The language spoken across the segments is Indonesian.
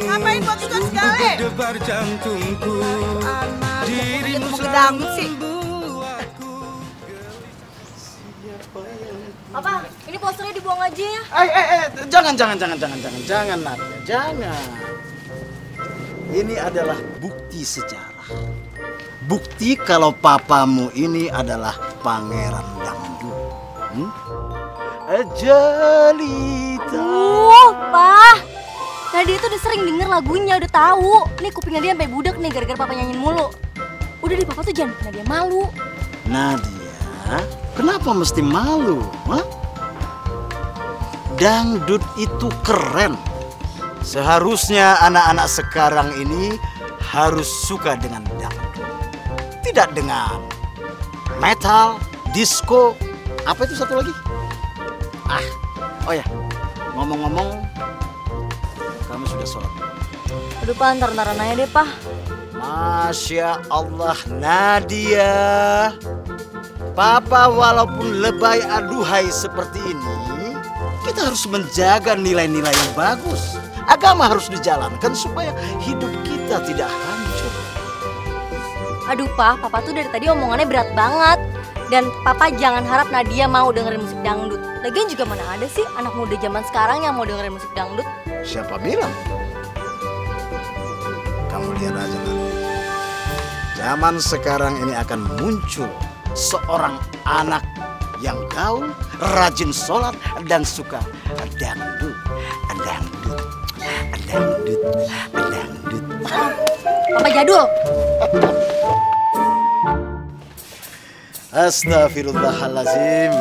Ngapain buat itu segala? Debar jantungku, dirimu selalu sih. Apa? Ini posternya dibuang aja ya? Jangan Nadia, jangan. Ini adalah bukti sejarah. Bukti kalau papamu ini adalah pangeran dangdut. Ajalita. Pak. Nadia tuh udah sering denger lagunya, udah tahu. Nih kupingnya dia sampai budak nih gara-gara papa nyanyiin mulu. Udah deh, papa tuh jangan bikin Nadia malu. Nadia, kenapa mesti malu? Hah? Dangdut itu keren. Seharusnya anak-anak sekarang ini harus suka dengan dangdut. Tidak dengan metal, disco, apa itu satu lagi? Oh ya, ngomong-ngomong, kamu sudah sholat? Aduh Pak, ntar-ntaran aja deh Pak. Masya Allah Nadia. Papa walaupun lebay aduhai seperti ini, kita harus menjaga nilai-nilai yang bagus. Agama harus dijalankan supaya hidup kita tidak hancur. Aduh Pak, papa tuh dari tadi omongannya berat banget. Dan papa jangan harap Nadia mau dengerin musik dangdut. Lagian juga mana ada sih anak muda zaman sekarang yang mau dengerin musik dangdut? Siapa bilang? Kamu lihat aja nanti. Zaman sekarang ini akan muncul seorang anak yang gaul, rajin sholat, dan suka dangdut. Papa jadul. Astaghfirullahalazim.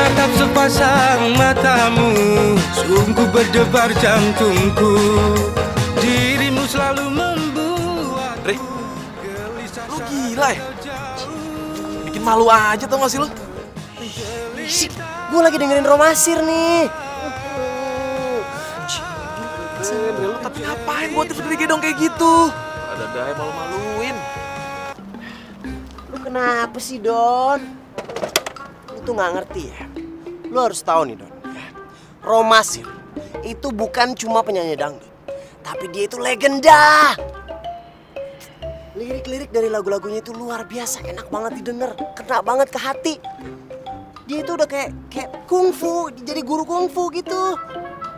menatap sepasang matamu, sungguh berdebar jantungku. Dirimu selalu membuat gelisah. Lu gila ya? Bikin malu aja tau gak sih lu? Gue lagi dengerin Romasir nih. Lu tapi ngapain buat tipe gedong kayak gitu? Ada daya malu-maluin. Lu kenapa sih Don? Lu tuh gak ngerti ya. Lu harus tahu nih Don. Romasir itu bukan cuma penyanyi dangdut, tapi dia itu legenda. Lirik-lirik dari lagu-lagunya itu luar biasa, enak banget didengar, kena banget ke hati. Dia itu udah kayak kungfu, jadi guru kungfu gitu.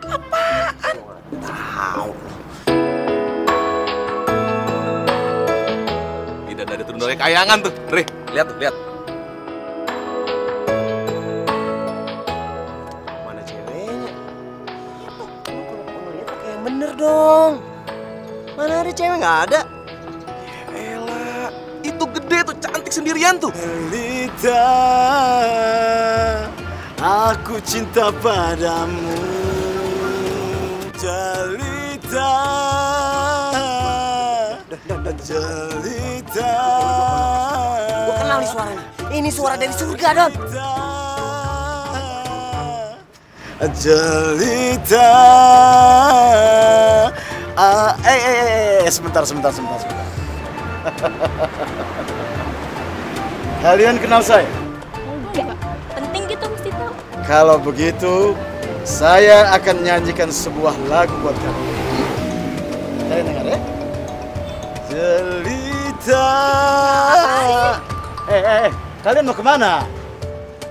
Apaan? Tahu. Tidak dari turun dari kayangan tuh. Rih, lihat tuh, lihat. Mana ceweknya? Itu, kalau ngeliat pakai yang bener dong. Mana ada cewek nggak ada? Elah, itu gede tuh, cantik sendirian tuh. Lita, aku cinta padamu. Jalita, Jalita. Gue kenal nih suaranya. Ini suara dari surga, Don. Jalita. Sebentar. Kalian kenal saya? Enggak, penting gitu mesti tahu. Kalau begitu, saya akan nyanyikan sebuah lagu buat kalian. Kalian dengar ya? Jelita. Kalian mau kemana?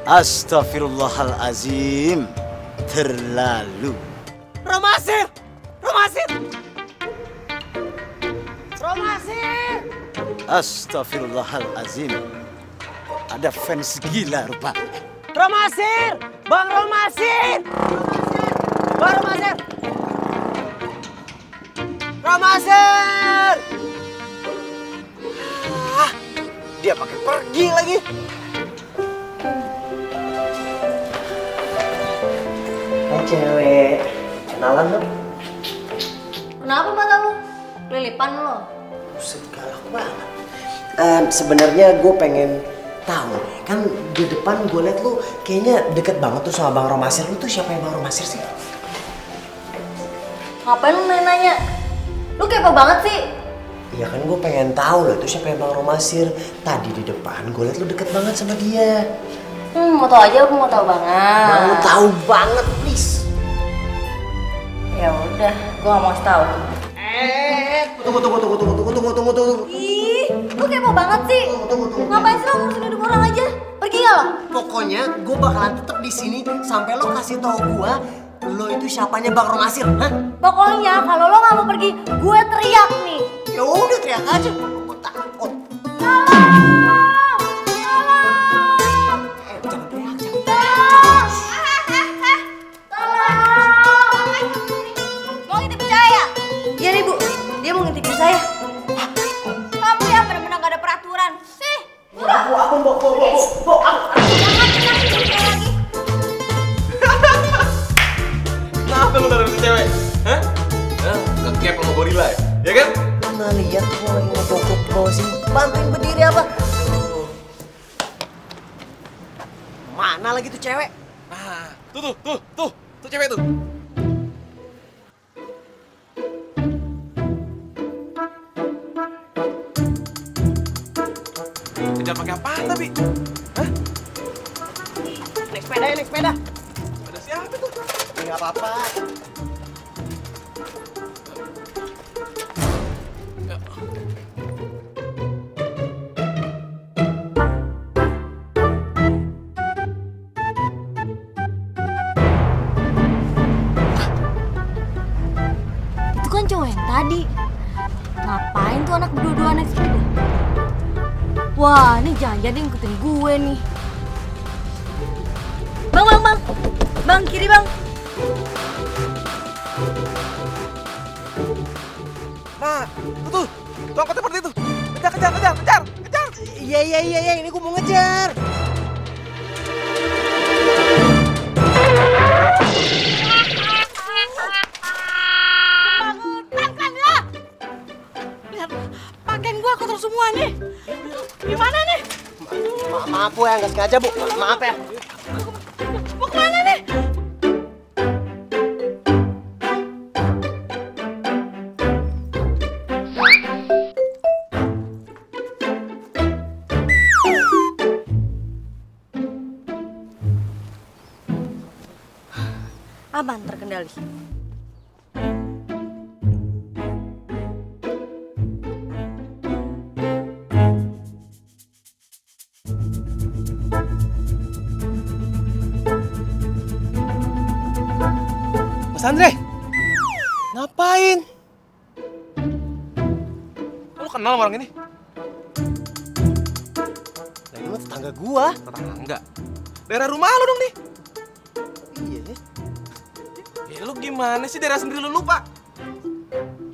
Astaghfirullahalazim. Terlalu. Romasir! Astaghfirullahalazim. Ada fans gila rupanya. Romasir! Bang Romasir! Bang Romasir! Romasir! Ah, dia pakai pergi lagi. Hai cewek, kenalan dong. Kenapa mata lu? Kelilipan lo? Buset, galak banget. Sebenarnya gue pengen tahu, kan di depan gue liat lu kayaknya deket banget tuh sama Bang Romasir. Lu tuh siapa yang Bang Romasir sih? Ngapain lu nanya? Lu kepo banget sih? Iya kan gue pengen tahu loh, itu siapa yang Bang Romasir. Tadi di depan gue liat lu deket banget sama dia. Mau tau aja, aku mau tau banget. Mau tahu banget, please. Ya udah, gue gak mau tahu. Tunggu. Ih, lu kepo banget sih. Ngapain sih lo ngurusin hidup orang aja? Pergi gak lo? Pokoknya gue bakalan tetep di sini sampai lo kasih tau gue lo itu siapanya Bang Romasir, hah? Pokoknya kalau lo gak mau pergi, gue teriak nih. Ya udah teriak aja, gue takut. Jangan teriak, Mau ngintipin saya ya? Iya nih bu, dia mau ngintipin saya. Kamu ya benar-benar gak ada peraturan. Sih, udah. Bu, Jangan ngintipin saya lagi. Kenapa lu taruh cewek? Hah? Ngekep sama gorila ya? Ya kan? Mana lihat gue lagi ngejokok browsing, bantuin berdiri apa? Mana lagi tuh cewek? Nah, tuh cewek tuh. Kejar pakai apaan tapi? Hah? Naik sepeda. Ada siapa tuh? Nggak apa-apa. Itu kan cowok yang tadi. Ngapain tuh anak berdua-dua naik sepeda? Wah, ini jangan-jangan dia ngikutin gue nih. Bang. Bang, kiri bang. Nah, tuh angkot seperti itu. Kejar. Iya, ini gue mau ngejar. Pakaian gua kotor semua nih. Gimana nih? Maaf Bu ya, nggak sengaja Bu. Maaf ya. Mau kemana nih? Aman, terkendali. Mas Andre, ngapain? Lu kenal sama orang ini? Nah, ini mah tetangga gua. Tetangga. Daerah rumah lu dong nih. Iya. Ya lu gimana sih daerah sendiri lu lupa?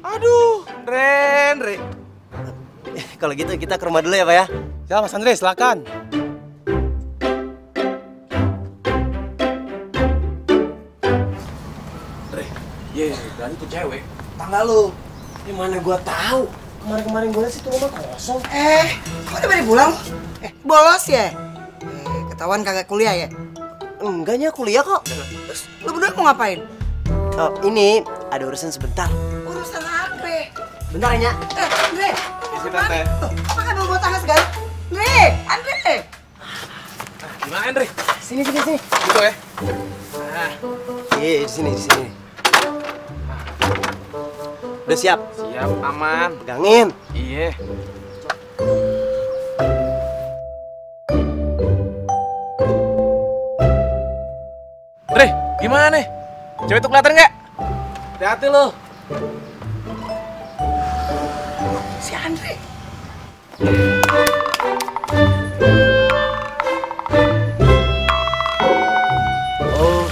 Aduh, Andre. Kalau gitu kita ke rumah dulu ya Pak ya. Ya Mas Andre, silakan. Andre, berarti tuh cewek. Tangga lu. Gimana gua tahu? Kemarin gua lihat situ rumah kosong. Kok udah pada pulang? Bolos ya? Ketahuan kagak kuliah ya? Enggaknya kuliah kok. Terus lu berdua mau ngapain? Oh, ini ada urusan sebentar. Urusan apa? Bentar ya, Nya. Andre! Isi tante. Makan dulu buat tangga segala. Andre! Gimana Andre? Sini. Gitu ya? Iya, di sini. Udah siap? Siap, aman. Pegangin. Iya. Andre, gimana nih? Cewek tuh kelihatan nggak? Hati-hati lo. Si Andre. Oh,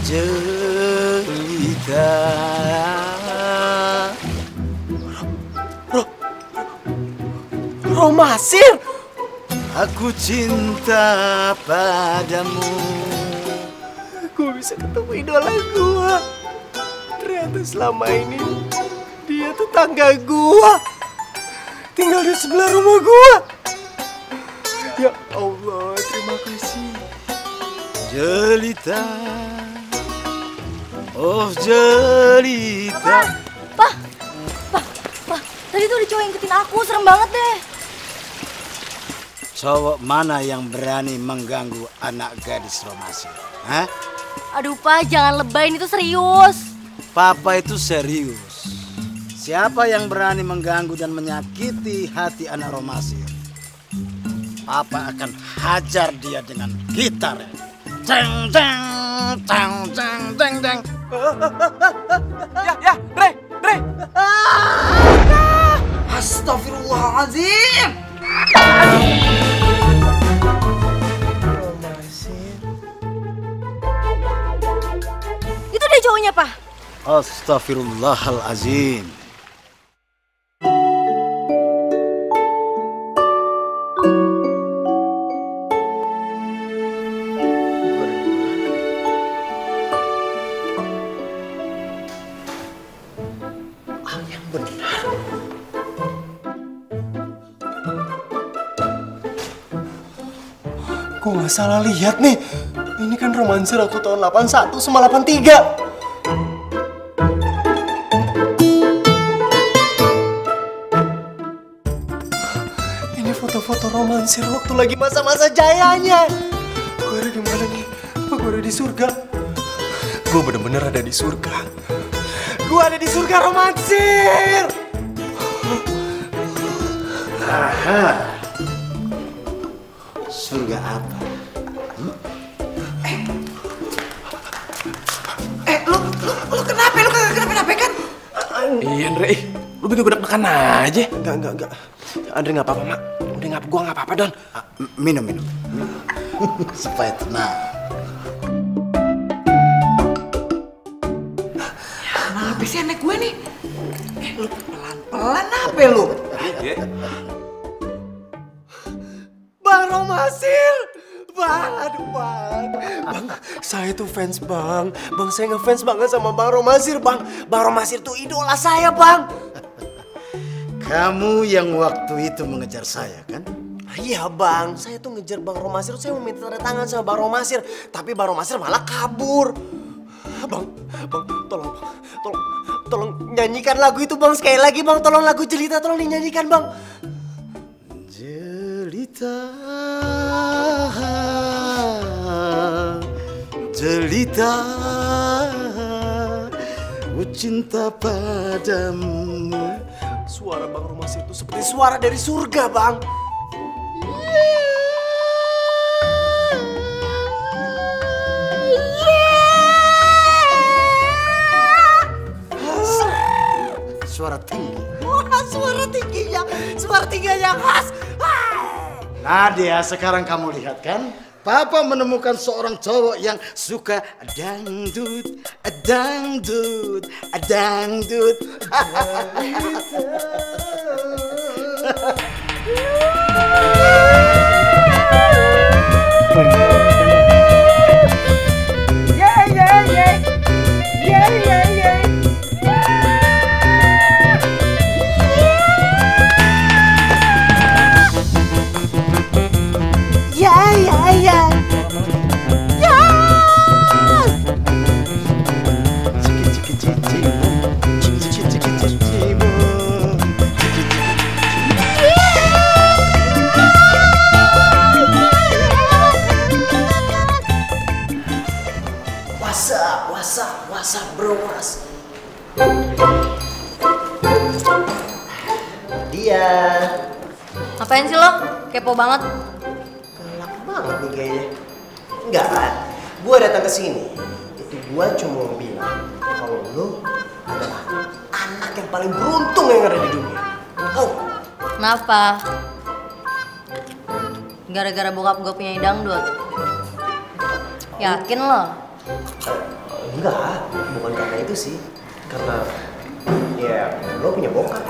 jelita Romasir! Aku cinta padamu. Gue bisa ketemu idola gue. Ternyata selama ini dia tetangga gue. Tinggal di sebelah rumah gue. Ya Allah, terima kasih. Jelita, oh Jelita. Pak, tadi tuh ada cowok yang ngikutin aku, serem banget deh. Cowok mana yang berani mengganggu anak gadis Romasir? Hah? Aduh Pak, jangan lebay, ini tuh serius. Papa itu serius. Siapa yang berani mengganggu dan menyakiti hati anak Romasir, Papa akan hajar dia dengan gitar. Ceng ceng ceng ceng ceng ceng. Ya, Dre. Astagfirullahaladzim. Itu dia cowoknya, Pak. Astagfirullahalazim. Gue gak salah lihat nih. Ini kan romansir waktu tahun 81 sama 83. Ini foto-foto romansir waktu lagi masa-masa jayanya. Gue ada di mana nih? Apa gue ada di surga? Gue bener-bener ada di surga. Gue ada di surga romansir. Aha. Surga apa? Lu kenapa? Lu kagak kenapa-napa kan? Iya, Andre. Lu bikin gue deg-degan aja. Enggak. Andre nggak apa-apa, Mak. Udah nggak, gua nggak apa-apa, Don. Minum. Supaya tenang. Kenapa sih anak gue nih? Lu pelan-pelan apa lu? Bang Romasir! Bang, aduh Bang. Bang, saya tuh fans Bang. Bang, saya ngefans banget sama Bang Romasir, Bang. Bang Romasir tuh idola saya, Bang. Kamu yang waktu itu mengejar saya, kan? Iya, Bang. Saya tuh ngejar Bang Romasir. Saya mau minta tanda tangan sama Bang Romasir. Tapi Bang Romasir malah kabur. Bang, tolong nyanyikan lagu itu, Bang. Sekali lagi, Bang. Tolong lagu Jelita, tolong dinyanyikan, Bang. Jelita, ku cinta padamu. Suara Bang Romasir itu seperti suara dari surga, Bang. Suara tinggi. Wah, suara tingginya yang khas. Nadia, sekarang kamu lihat kan? Papa menemukan seorang cowok yang suka dangdut. What's up, bro? Dia Ngapain sih lo? Kepo banget. galak banget nih kayaknya. Enggak, gue datang ke sini itu gue cuma mau bilang kalau lo adalah anak yang paling beruntung yang ada di dunia. Oh, Kenapa? Gara-gara bokap gue punya dangdut. Yakin lo? enggak, bukan karena itu sih. Karena ya lo punya bokap.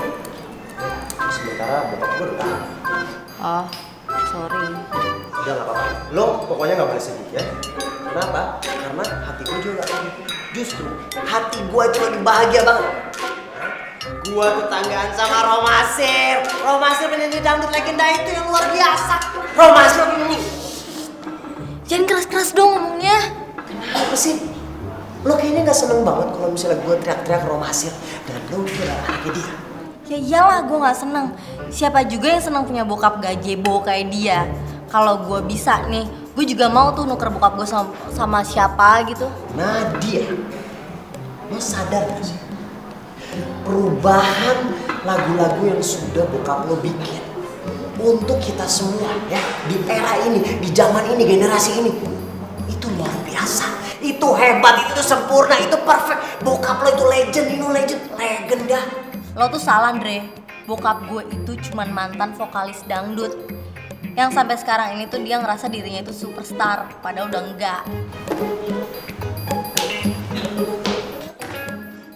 Sementara sementara bokap gue udah tahu. Oh, sorry. Udah gak apa-apa. Lo pokoknya gak boleh sedih ya. Kenapa? Karena hati gue juga gak sedih. Justru hati gue itu lagi bahagia banget. Gue tetanggaan sama Romasir. Romasir penyanyi dangdut legenda itu yang luar biasa. Romasir ini. Jangan keras-keras dong ngomongnya. Kenapa sih? Lo kayaknya gak seneng banget kalau misalnya gue teriak-teriak Romasir. Dan lo adalah anaknya dia. Ya iyalah gue gak seneng. Siapa juga yang seneng punya bokap gazebo kayak dia. Kalau gue bisa nih, gue juga mau tuh nuker bokap gue sama siapa gitu. Nadia, lo sadar gak sih? Perubahan lagu-lagu yang sudah bokap lo bikin untuk kita semua ya, di era ini, di zaman ini, generasi ini, itu luar biasa. Itu hebat, itu sempurna, itu perfect. Bokap lo itu legend, legenda. Lo tuh salah, Andre. Bokap gue itu cuman mantan vokalis dangdut. Yang sampai sekarang ini tuh dia ngerasa dirinya itu superstar, padahal udah enggak.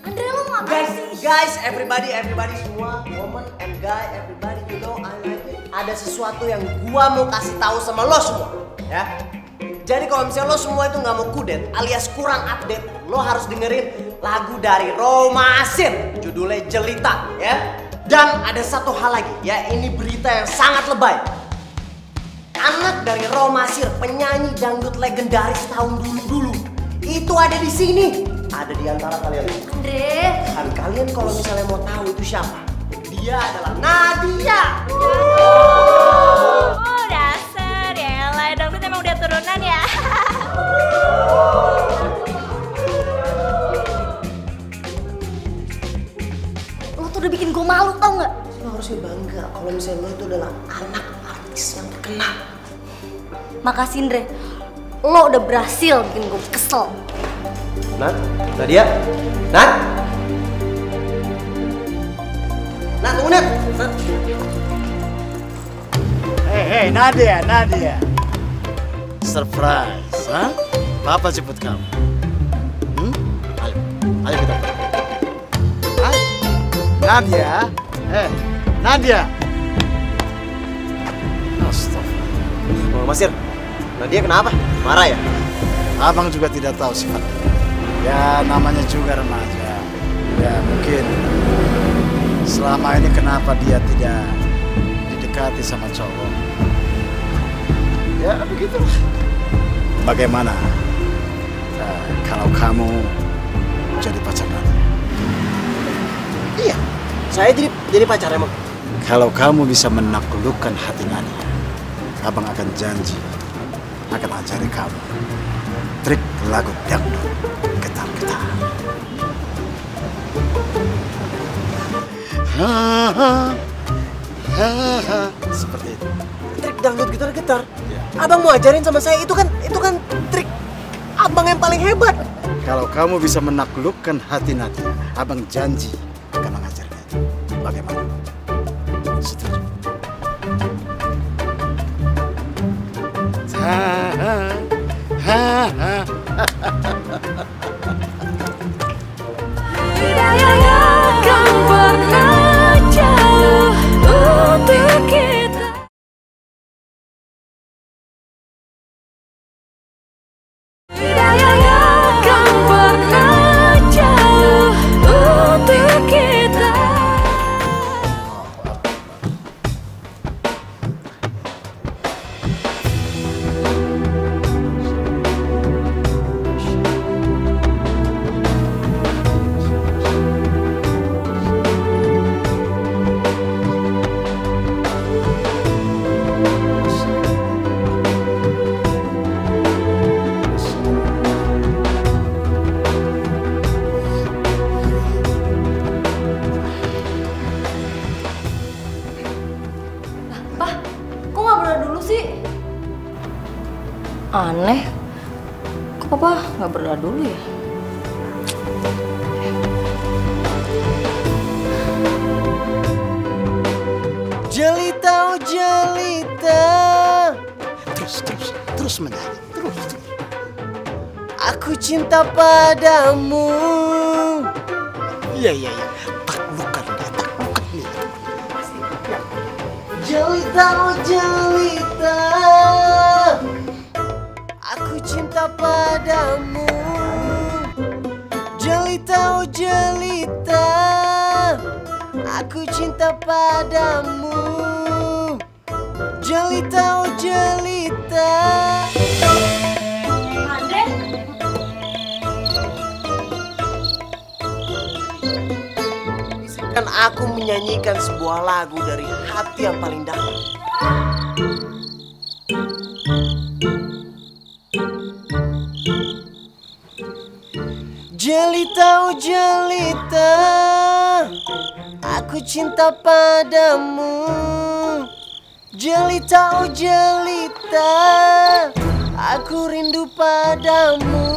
Andre, lo ngapain sih? Guys, everybody semua, woman and guy, everybody, you know I like it. Ada sesuatu yang gua mau kasih tahu sama lo semua, ya. Jadi kalau misalnya lo semua itu nggak mau kudet alias kurang update, lo harus dengerin lagu dari Romasir, judulnya Jelita, ya. Dan ada satu hal lagi, ya, ini berita yang sangat lebay. Anak dari Romasir, penyanyi dangdut legendaris tahun dulu, itu ada di sini. Ada di antara kalian. Andre. Dan kalian kalau misalnya mau tahu itu siapa? Dia adalah Nadia. Oh dasar ya, lah dangdut emang udah turunan ya. Lo tuh udah bikin gue malu, tau nggak? Lo harusnya bangga kalau misalnya lo itu adalah anak artis yang terkenal. Makasih, Andre. Lo udah berhasil bikin gue kesel. Nat, Nadia, Nat, tunggu Nat. Hei, Nadia. Surprise, ha? Papa jemput kamu. Ayo kita. Ayo. Nadia. Astagfirullah. Oh, Masir, Nadia kenapa? Marah ya? Abang juga tidak tahu sifatnya. Ya namanya juga remaja. Ya mungkin selama ini kenapa dia tidak didekati sama cowok. Ya begitu. Bagaimana kalau kamu jadi pacar Nadia? Iya, saya jadi pacar emang. Kalau kamu bisa menaklukkan hati Nadia, abang akan janji akan ajari kamu trik lagu dangdut getar-getar. Seperti itu. Trik dangdut gitar-gitar. Ya. Abang mau ajarin sama saya, itu kan trik abang yang paling hebat. Kalau kamu bisa menaklukkan hati Nadia, abang janji akan mengajarnya. Bagaimana? Setuju? Hidayah akan pernah jauh untuk kita. Hidayah akan pernah jauh untuk kita. Aneh, kok papa nggak berdoa dulu ya? Jelita, oh jelita. Terus menyanyi. Terus. Aku cinta padamu. Iya. Taklukkan dia. Jelita, oh jelita, aku cinta padamu. Jelita, oh jelita, aku cinta padamu. Jelita, oh jelita. Andre? Izinkan aku menyanyikan sebuah lagu dari hati yang paling dalam. Jelita, oh jelita, aku cinta padamu. Jelita, oh jelita, aku rindu padamu.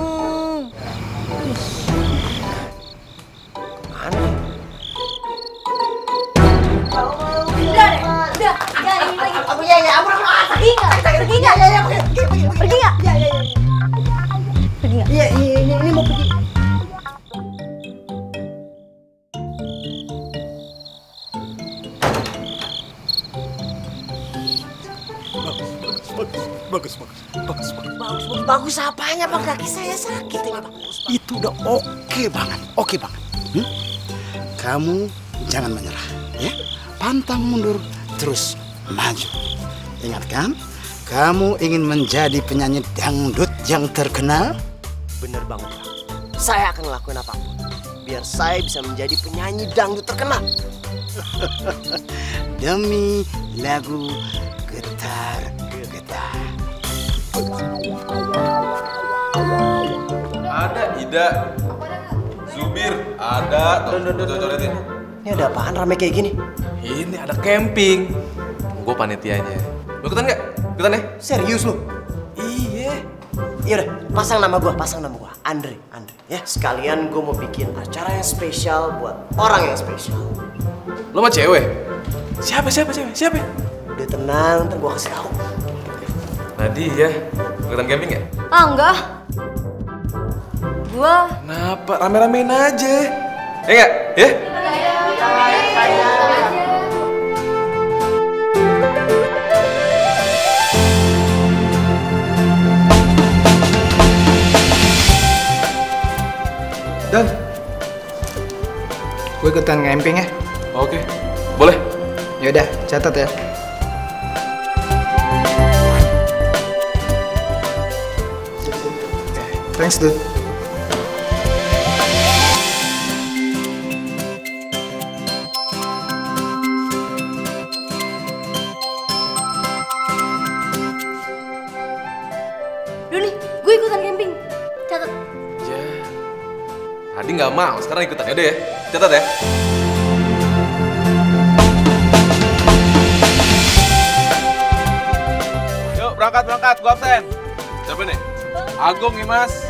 Mana? Udah, jangan ini lagi. Pergi nggak? Pergi nggak? Pergi nggak? Pergi nggak? Iya, ini mau pergi. Bagus apanya Bang? Kaki saya sakit ini Bang. Itu udah oke banget, oke banget. Kamu jangan menyerah, ya. Pantang mundur, terus maju. Ingat kan, kamu ingin menjadi penyanyi dangdut yang terkenal? Bener banget Bang. Saya akan ngelakuin apapun biar saya bisa menjadi penyanyi dangdut terkenal. Demi lagu Getar-Getar. Ada Ida, Zubir, ada. Coret-coretin. Ini ada apaan rame kayak gini? Ini ada camping. Gue panitianya. Lo ikutan nggak? Ikutan ya? Serius lu? Iya. Iya udah, pasang nama gua, Andre, ya. Sekalian gua mau bikin acara yang spesial buat orang yang spesial. Lo mah cewek? Siapa? Udah tenang, ntar gua kasih tahu. Nadia, ikutan camping ya? Ah, enggak. Gua Kenapa? Rame-ramein aja. Enggak? Ya? Don, gue ikutan camping ya. Oke. Boleh? Yaudah, catat ya. Thanks, dude. Doni, gue ikutan camping. Catat. Ya. Adi nggak mau. Sekarang ikutan. Yaudah ya. Catat ya. Yuk, berangkat. Gua absen. Siapa nih? Agung, Imas,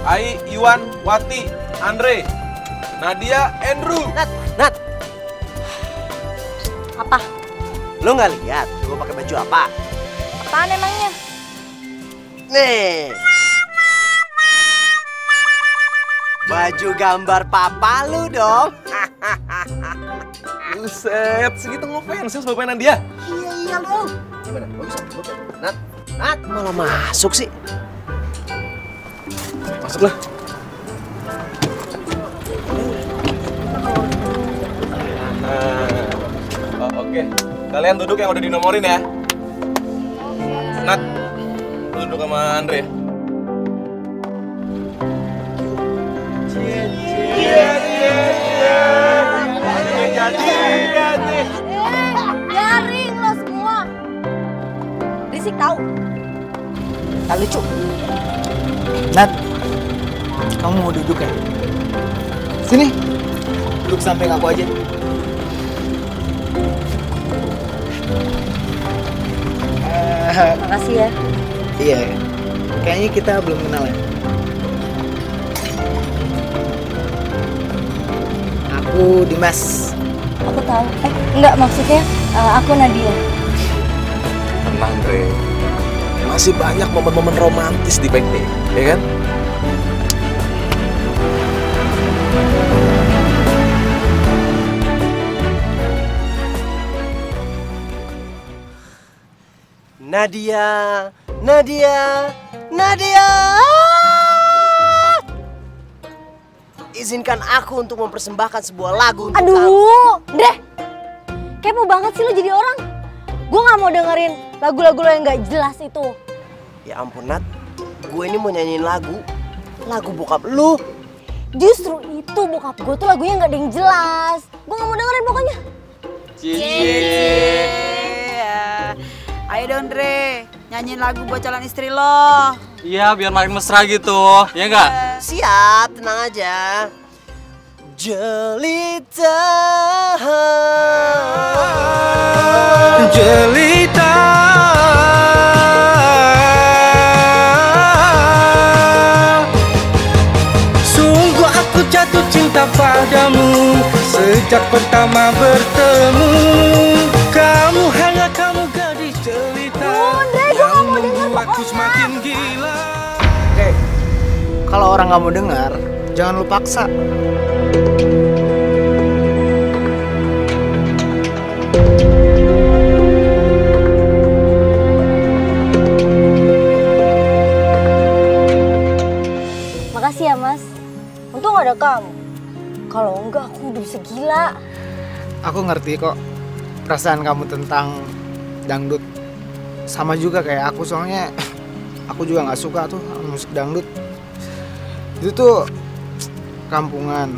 Ai, Iwan, Wati, Andre, Nadia, Andrew. Nat, Apa? lu nggak lihat gua pakai baju apa? Apaan emangnya? Nih. Baju gambar papa lu dong. Buset, segitu ngefans sama mainan dia. Iya lu. Gimana? Bagus. Nat, malah masuk sih. Masuklah. Oke. Kalian duduk yang udah dinomorin ya. Nat, lu duduk sama Andre. Garing lo semua. Berisik tahu. Tak lucu. Nat, kamu mau duduk ya? Sini, duduk samping aku aja. Makasih ya. Iya, kayaknya kita belum kenal ya. Aku Dimas. Aku tahu. Enggak, maksudnya aku Nadia. Tenang, Dre. Masih banyak momen-momen romantis di back day, ya kan? Nadia, Nadia, Nadia. Izinkan aku untuk mempersembahkan sebuah lagu untuk kamu. Aduh, deh. Kepo banget sih lo jadi orang. Gue gak mau dengerin lagu-lagu lo yang gak jelas itu. Ya ampun Nat, gue ini mau nyanyiin lagu bokap lu. Justru itu bokap gue tuh lagunya gak ada yang jelas. Gue gak mau dengerin pokoknya. Ayo dong Dre, nyanyiin lagu buat calon istri lo. Iya, biar makin mesra gitu, ya nggak? Siap, tenang aja. Jelita, Jelita, sungguh aku jatuh cinta padamu sejak pertama bertemu. Kamu hanya kamu gadis jelita yang membuatku semakin gila. Oke, kalau orang nggak mau dengar, jangan lu paksa. Makasih ya mas. Untung ada kamu. Kalau enggak aku udah bisa gila. Aku ngerti kok perasaan kamu tentang dangdut. Sama juga kayak aku, soalnya aku juga nggak suka tuh musik dangdut. Itu tuh kampungan,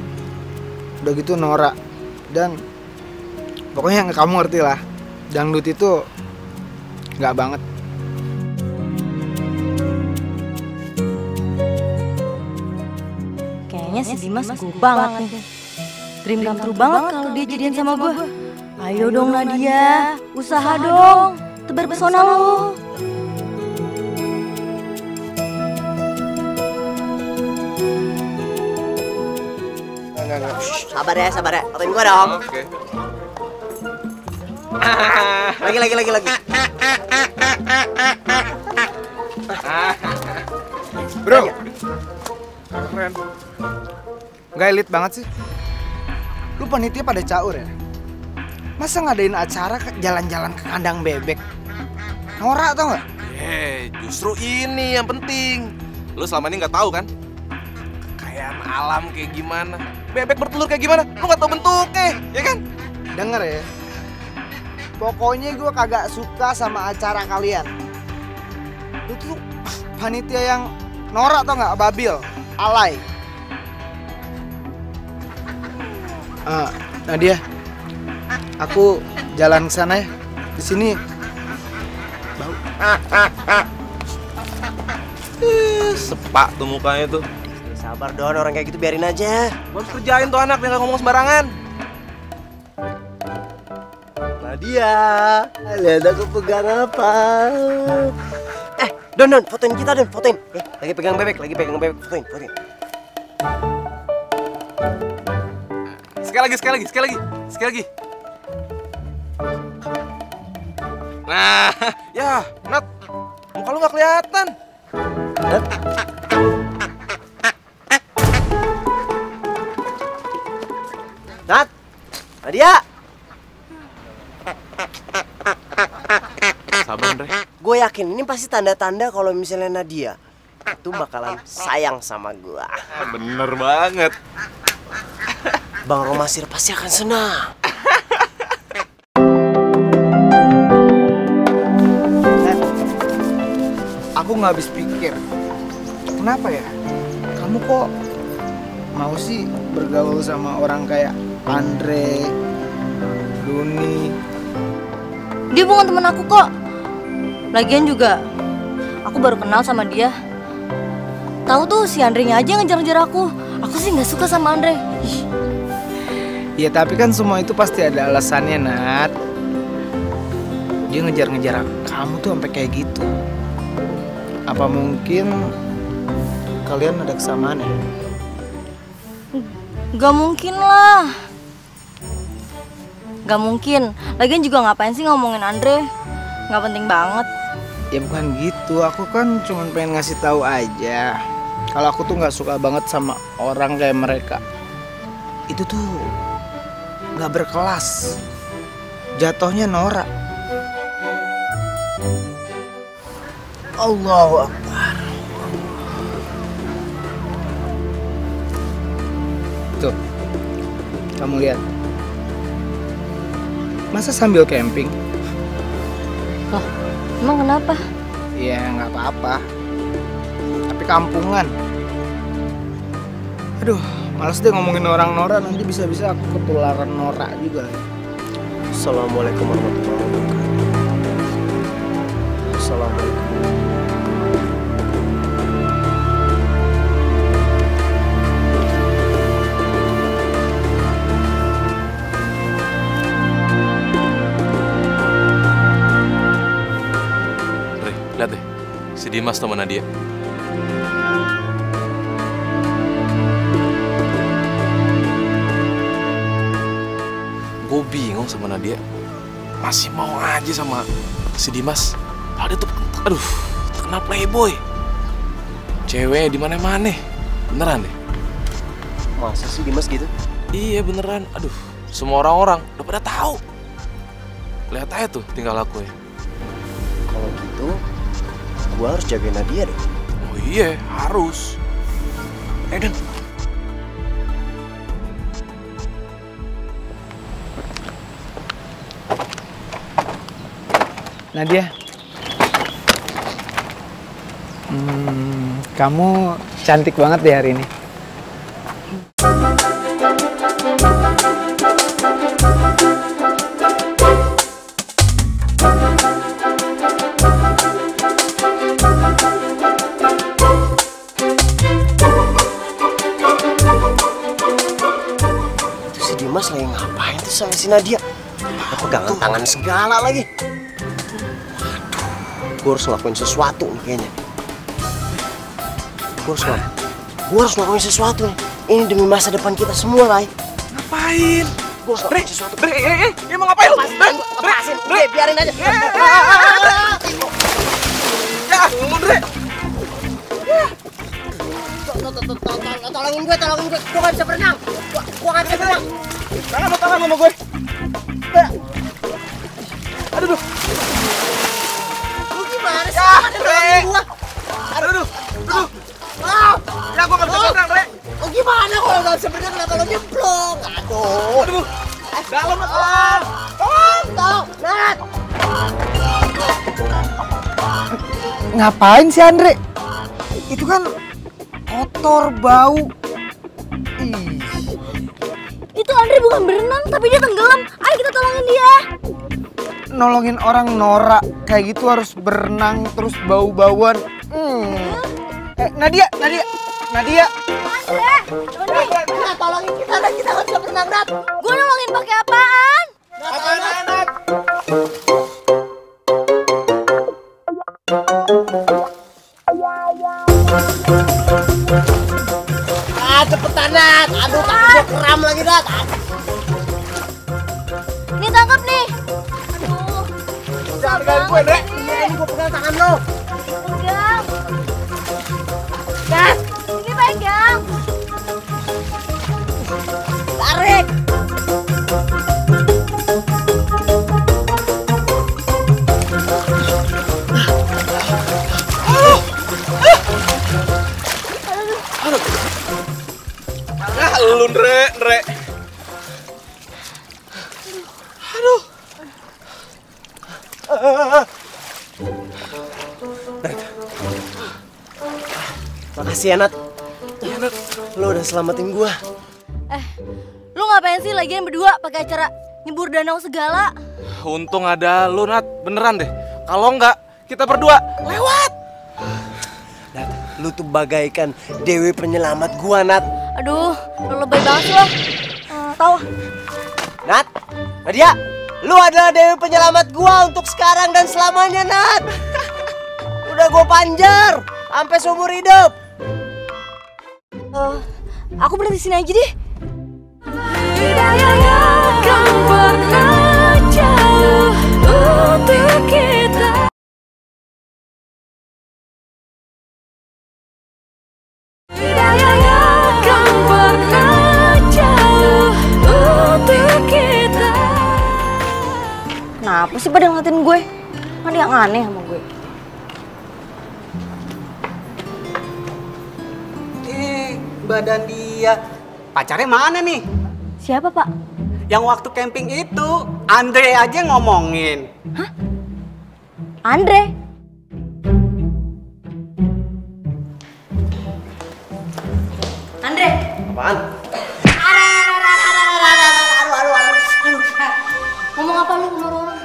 udah gitu norak, dan pokoknya kamu ngerti lah, dangdut itu nggak banget. Kayaknya si Dimas gue banget nih. Dream come true banget kalau dia jadian sama gue. Ayo dong Nadia, usaha dong, tebar pesona lo. sabar ya, fotoin gua dong. Oke. Lagi. Bro, Keren. nggak elit banget sih. Lu panitia pada caur ya? Masa ngadain acara jalan-jalan ke kandang bebek? Norak tau nggak? Justru ini yang penting. Lu selama ini nggak tahu kan? Kekayaan alam kayak gimana? Bebek bertelur kayak gimana? Lu nggak tahu bentuknya, ya kan? Denger ya, pokoknya gue kagak suka sama acara kalian. Lu tuh panitia yang norak tau nggak? Babil, alay. Nadia, aku jalan ke sana ya. Di sini bau. Sepak tuh mukanya tuh. Sabar Don, orang kayak gitu biarin aja. Gua harus kerjain tuh anak, biar nggak ngomong sembarangan. Nadia, lihat aku pegang apa? Don, fotoin kita Don, fotoin. Lagi pegang bebek, fotoin. Sekali lagi. Nah, ya, Nat, muka lu nggak kelihatan. Nat, Nadia. Sabar, Andre. Gue yakin ini pasti tanda-tanda kalau misalnya Nadia itu bakalan sayang sama gue. Bener banget. Bang Romasir pasti akan senang. Aku nggak habis pikir, kenapa ya? Kamu kok mau sih bergaul sama orang kayak Andre, Duni? Dia bukan temen aku kok. Lagian juga aku baru kenal sama dia. Tahu tuh si Andre-nya aja ngejar-ngejar aku. Aku sih nggak suka sama Andre. Ya tapi kan semua itu pasti ada alasannya, Nat. Dia ngejar-ngejar kamu tuh sampai kayak gitu. Apa mungkin kalian ada kesamaan ya? Gak mungkin lah. Gak mungkin. Lagian juga ngapain sih ngomongin Andre? Gak penting banget. Ya bukan gitu. Aku kan cuma pengen ngasih tahu aja. Kalau aku tuh nggak suka banget sama orang kayak mereka. Itu tuh nggak berkelas. Jatuhnya norak. Allahu Akbar. Tuh, kamu lihat. Masa sambil camping? Loh, emang kenapa? Ya nggak apa-apa. Tapi kampungan. Aduh, males deh ngomongin orang Nora, nanti bisa-bisa aku ketularan Nora juga. Assalamualaikum warahmatullahi wabarakatuh. Assalamualaikum. Lihat deh, si Dimas sama Nadia. Gue bingung sama Nadia. Masih mau aja sama si Dimas. Padahal dia tuh, aduh, terkenal playboy. Cewek di mana-mana. Beneran deh. Masa sih Dimas gitu? Iya beneran. Aduh, semua orang-orang udah pada tahu. Lihat aja tuh tinggal aku ya. Kalau gitu, gua harus jagain Nadia dong. Oh iya, harus. Dan Nadia, kamu cantik banget deh hari ini. Itu si Dimas lagi ngapain tuh sama si Nadia? Pegangan tangan segala lagi. Gue harus ngelakuin sesuatu nih kayaknya. Gue harus ngelakuin sesuatu nih. Ini demi masa depan kita semua, Rai. Ngapain? Gue harus ngelakuin sesuatu. Dia mau ngapain lu? Lepasin, biarin aja. Ya, lu Dre. Tolongin gue. Gue gak bisa berenang. Gue gak bisa berenang. Tangan sama gue. Aduh. Lu gimana sih? Tolongin gue. Aduh. Ya, gue gak bisa berenang, Dre. Oh gimana kalau gak bisa berenang? Kenapa lo nyemplung? Aduh. Dalam, Tolong, Nat. Ngapain sih Andre? Itu kan kotor, bau. Ih. Itu Andre bukan berenang, tapi dia tenggelam. Ayo kita tolongin dia. Nolongin orang Nora kayak gitu harus berenang terus bau-bauan. Nadia. Andre, Nat, tolongin kita, Nat. Kita gak bisa berenang, Nat. gue nolongin pakai apaan? Nat. Cepetan, Nat. Aduh, kaki gue kram lagi, Nat. Ini tangkap nih. Aduh, Jangan pegang gue, Dre. Iya, ini gue pegang tangan lo. pegang. Gas, ini pegang. Tarik. Lu, Dre. Aduh. Makasih ya, Nat. Iya, Nat. Lo udah selamatin gua. Lu ngapain sih lagian berdua pakai acara nyebur danau segala? Untung ada lu, Nat. Beneran deh. Kalau enggak, kita berdua lewat. Nat, lu tuh bagaikan dewi penyelamat gua, Nat. Aduh, lu lebay banget sih lo. Tahu? Nat, Nadia, lu adalah dewi penyelamat gua untuk sekarang dan selamanya, Nat. Udah gua panjar sampai seumur hidup. Aku berhenti sini aja deh. Kenapa sih pada ngeliatin gue? Kan dia aneh sama gue. badan dia. Pacarnya mana nih? Siapa, Pak? Yang waktu camping itu, Andre aja ngomongin. Hah? Andre? Andre? Apaan? Ngomong apa lu sama orang?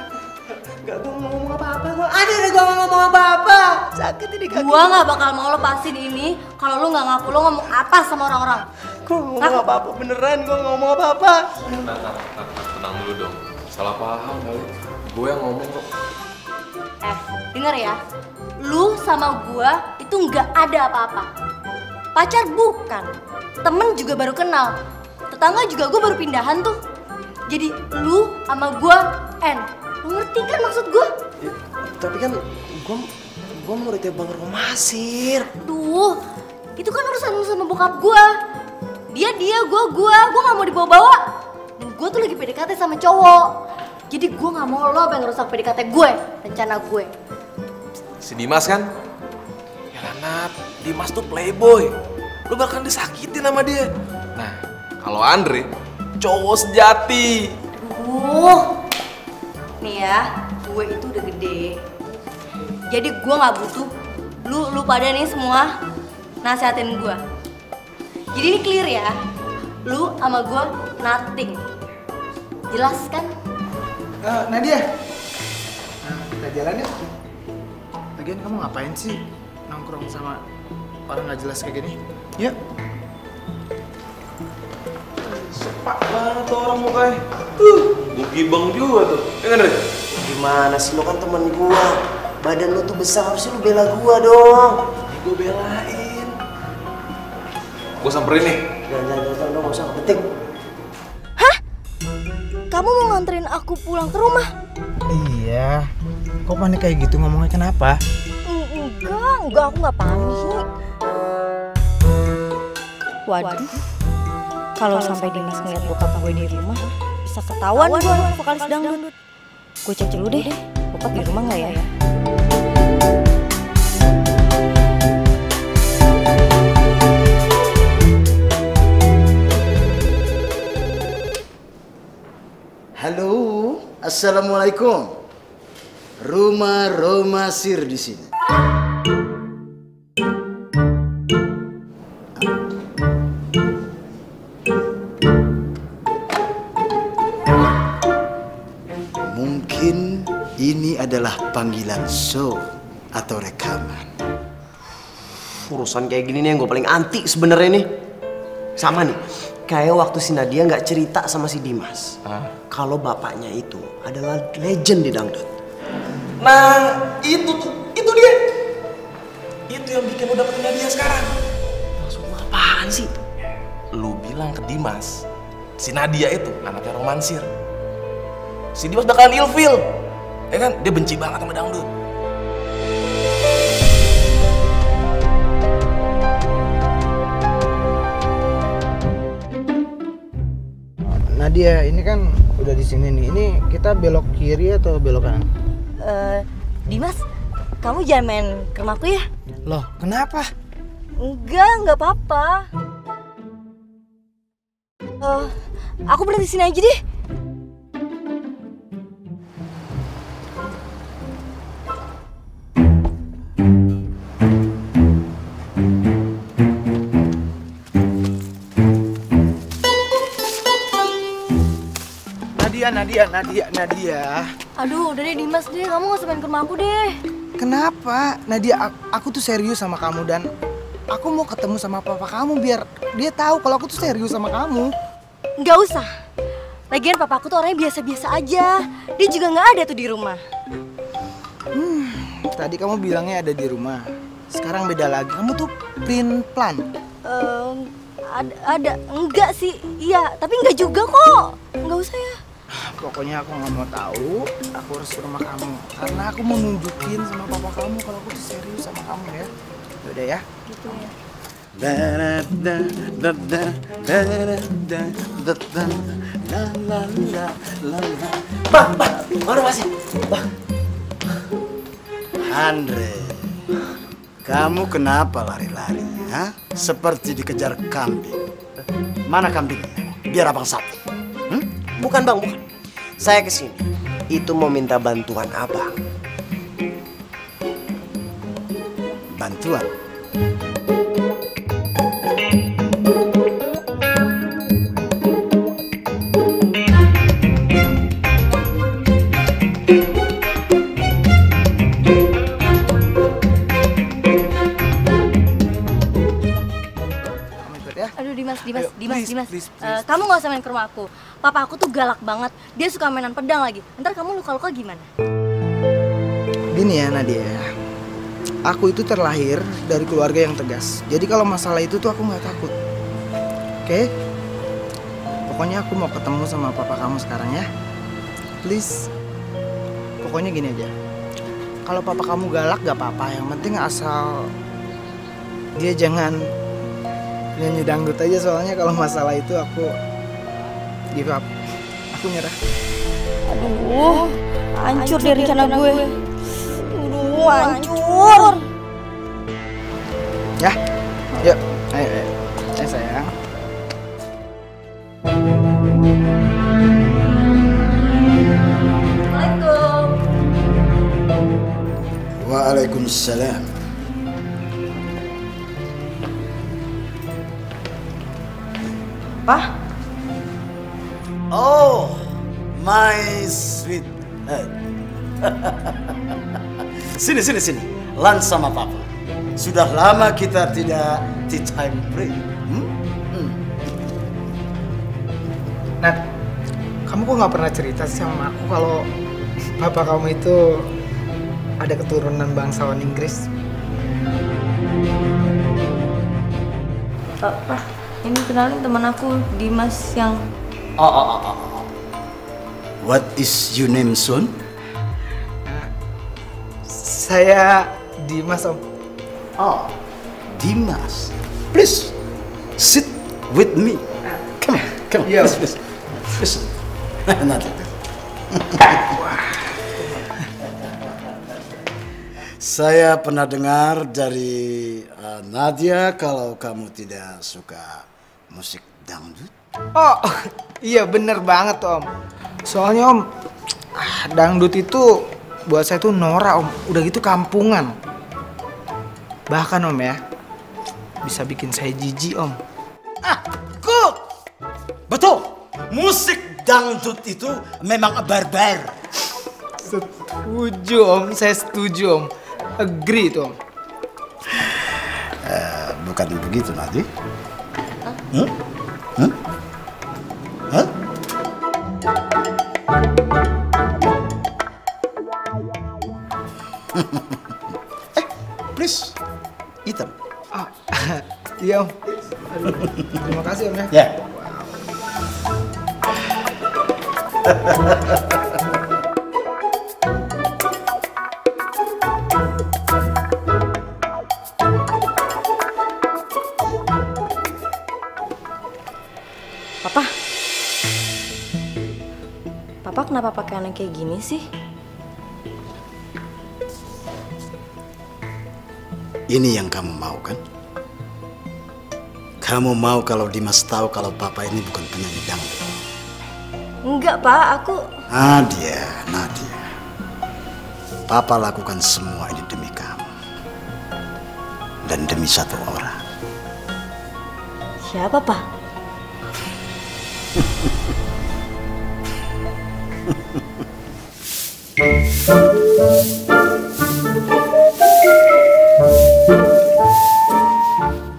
Gak, gue ngomong apa-apa. Gue ngomong apa-apa. Sakit ini kaki. Gua gak bakal mau lepasin ini kalau lu gak ngaku lu ngomong apa sama orang-orang. Gue ngomong apa-apa, beneran gue ngomong apa-apa. Tenang dulu dong. Salah paham kali. Gue yang ngomong kok. Denger ya. Lu sama gua itu gak ada apa-apa. Pacar bukan. Temen juga baru kenal. Tetangga juga gua baru pindahan tuh. Jadi lu sama gua lu ngerti kan maksud gua? Ya, tapi kan gue muridnya Bang Romasir. Tuh, itu kan urusan lu sama bokap gua. Dia, gua gak mau dibawa-bawa. Dan gua tuh lagi PDKT sama cowok. Jadi gua gak mau lo yang ngerusak PDKT gue, rencana gue. Si Dimas kan? Ya Nat, Dimas tuh playboy. Lu bakal disakitin sama dia. Nah, kalau Andre, cowok sejati. Nih ya, gue itu udah gede. Jadi gue gak butuh lu pada nih semua nasihatin gue. Jadi ini clear ya, lu sama gue nothing. Jelas kan? Nadia, kita jalan yuk. Lagian kamu ngapain sih nongkrong sama orang gak jelas kayak gini? Yuk. Sepak banget tuh orang mukanya. Gibang juga tuh. Ya kan, Re? Gimana sih, lo kan temen gua. Badan lo tuh besar, harusnya lo bela gua dong. Gue belain. Gue samperin nih. Jangan, gak usah, penting. Hah? Kamu mau nganterin aku pulang ke rumah? Iya. Kok panik kayak gitu ngomongnya kenapa? Enggak, aku gak panik. Waduh, kalau sampai Dimas ngeliat bokap gue di rumah, bisa ketahuan gue vokalis dangdut. Gue cek dulu deh, bokap di rumah nggak ya? Halo, assalamualaikum. Rumah Romasir di sini. Mungkin ini adalah panggilan show atau rekaman. Urusan kayak gini nih yang gue paling anti sebenarnya nih. Sama nih, kayak waktu si Nadia nggak cerita sama si Dimas. Kalau bapaknya itu adalah legend di dangdut. Nah, itu dia. Itu yang bikin lu dapetin Nadia sekarang. Maksud lu apaan sih? Lu bilang ke Dimas, si Nadia itu anaknya Romansir. Si Dimas bakalan ilfil. Ya kan? Dia benci banget sama dangdut. Nadia, ini kan udah di sini nih. Ini kita belok kiri atau belok kanan? Dimas, kamu jangan main ke rumahku ya? Loh, kenapa? Enggak apa-apa. Aku berhenti sini aja deh. Nadia. Aduh, udah deh Dimas deh, kamu gak usah main ke rumah aku deh. Kenapa? Nadia, aku tuh serius sama kamu dan aku mau ketemu sama papa kamu biar dia tahu kalau aku tuh serius sama kamu. Nggak usah. Lagian papa aku tuh orangnya biasa-biasa aja. Dia juga nggak ada tuh di rumah. Tadi kamu bilangnya ada di rumah. Sekarang beda lagi. Kamu tuh plan. Ada. Enggak sih. Iya, tapi enggak juga kok. Nggak usah ya. Pokoknya aku nggak mau tahu. Aku harus ke rumah kamu karena aku mau nunjukin sama papa kamu kalau aku tuh serius sama kamu ya. Udah ya. Gitu ya. Bang, baru masih. Bang. Andre, kamu kenapa lari-lari? Hah? Seperti dikejar kambing. Mana kambingnya? Biar abang sapu. Bukan bang, bukan. Saya kesini itu mau minta bantuan abang. Bantuan? Aduh Dimas. Kamu gak usah main ke rumah aku. Papa aku tuh galak banget. Dia suka mainan pedang lagi. Ntar kamu luka-luka gimana? Gini ya Nadia, aku itu terlahir dari keluarga yang tegas. Jadi kalau masalah itu tuh aku nggak takut. Oke? Pokoknya aku mau ketemu sama papa kamu sekarang ya. Please. Pokoknya gini aja. Kalau papa kamu galak gak apa-apa. Yang penting asal dia jangan nyanyi dangdut aja, soalnya kalau masalah itu aku give up. Aku nyerah. Aduh, hancur deh rencana gue. Aduh, hancur. Ya, yuk, ayo sayang. Assalamualaikum. Waalaikumsalam. Pak? Oh, my sweet head. Sini. Lan sama papa. Sudah lama kita tidak tea time break. Nat, kamu kok nggak pernah cerita sih sama aku kalau papa kamu itu ada keturunan bangsawan Inggris? Pak, ini kenalin teman aku, Dimas yang... Oh. What is your name, son? Saya Dimas, Om. Oh, Dimas. Please, sit with me. Come on. Yeah. Please. Nanti. Saya pernah dengar dari Nadia kalau kamu tidak suka musik dangdut. Oh, iya bener banget Om. Soalnya Om, dangdut itu buat saya tuh norak Om. Udah gitu kampungan. Bahkan Om ya, bisa bikin saya jijik Om. Good. Betul. Musik dangdut itu memang barbar. Setuju Om, saya setuju Om. Agree itu Om. Bukan begitu Nadia. Hah? Please, hitam. Iya Om. Aduh, terima kasih Om ya. Ya. Papa kenapa pakai aneh kayak gini sih? Ini yang kamu mau kan? Kamu mau kalau Dimas tahu kalau papa ini bukan penyanyi dangdut? Enggak Pak, aku... Nadia. Papa lakukan semua ini demi kamu. Dan demi satu orang. Siapa Pak?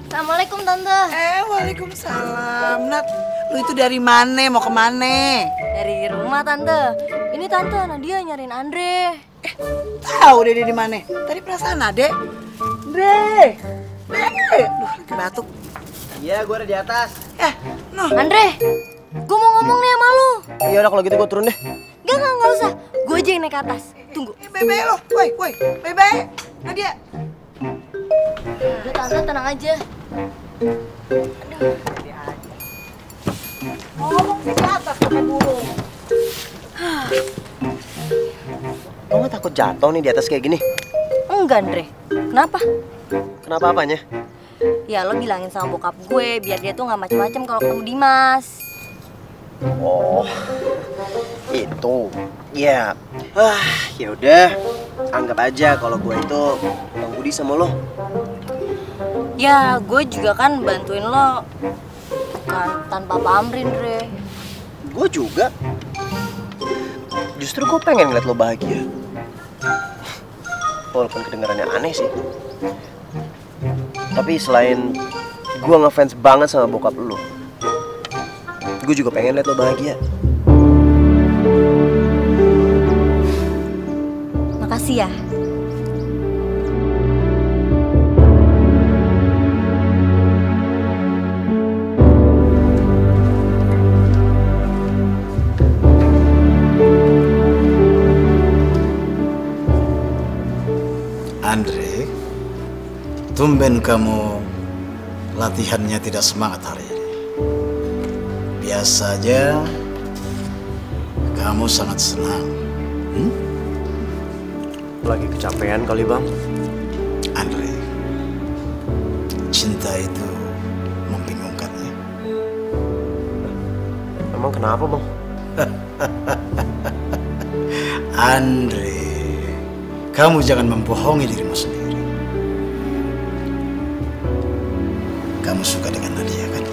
Assalamualaikum Tante. Waalaikumsalam. Nat, lu itu dari mana? Mau kemana? Dari rumah Tante. Ini Tante Nadia nyariin Andre. Tahu Dede di mana? Tadi perasaan Ade. Dre. Duh, lagi batuk. Iya, gue ada di atas. Andre, gue mau ngomong nih sama lu. Ya udah kalau gitu gue turun deh. Enggak usah. Gue aja yang naik ke atas. Tunggu. Bebe lo, woi, Bebe. Nadia. Udah Tante, tenang aja. Ngomong sih di atas pakai burung. Lo gak takut jatuh nih di atas kayak gini? Enggak Andre. Kenapa? Kenapa apanya? Ya lo bilangin sama bokap gue biar dia tuh nggak macem-macem kalau ketemu Dimas. Oh, itu. Ya, ya udah. Anggap aja kalau gue itu Bang Budi sama lo. Ya, gue juga kan bantuin lo bukan tanpa pamrih, Dre. Gue juga. Justru gue pengen ngeliat lo bahagia. Walaupun kedengarannya aneh sih. Tapi selain gue ngefans banget sama bokap lo, gue juga pengen liat lo bahagia. Makasih ya. Andre, tumben kamu latihannya tidak semangat hari ini. Biasa aja, kamu sangat senang. Lagi kecapean kali Bang. Andre, cinta itu membingungkannya. Emang kenapa Bang? Andre, kamu jangan membohongi dirimu sendiri. Kamu suka dengan Nadia kan?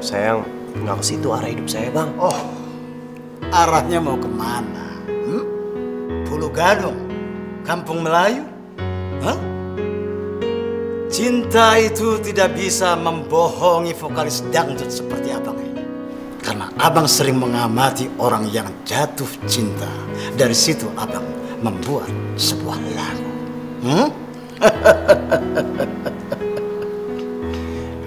Saya nggak ke situ arah hidup saya Bang. Oh, arahnya mau kemana? Pulau Gadung, Kampung Melayu? Hah? Cinta itu tidak bisa membohongi vokalis dangdut seperti abang ini. Karena abang sering mengamati orang yang jatuh cinta. Dari situ abang membuat sebuah lagu.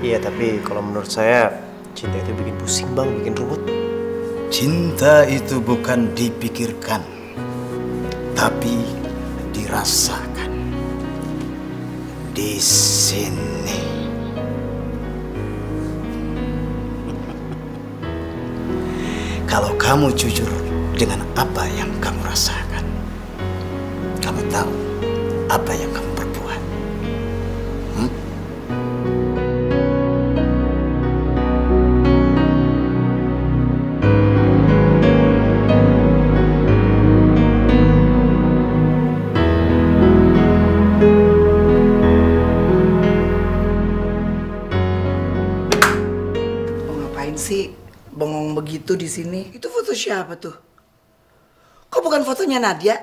Iya, tapi kalau menurut saya cinta itu bikin pusing Bang, bikin ruwet. Cinta itu bukan dipikirkan, tapi dirasakan. Di sini. Kalau kamu jujur dengan apa yang kamu rasakan, kamu tahu apa yang kamu perbuat. Bengong begitu di sini. Itu foto siapa tuh? Kok bukan fotonya Nadia?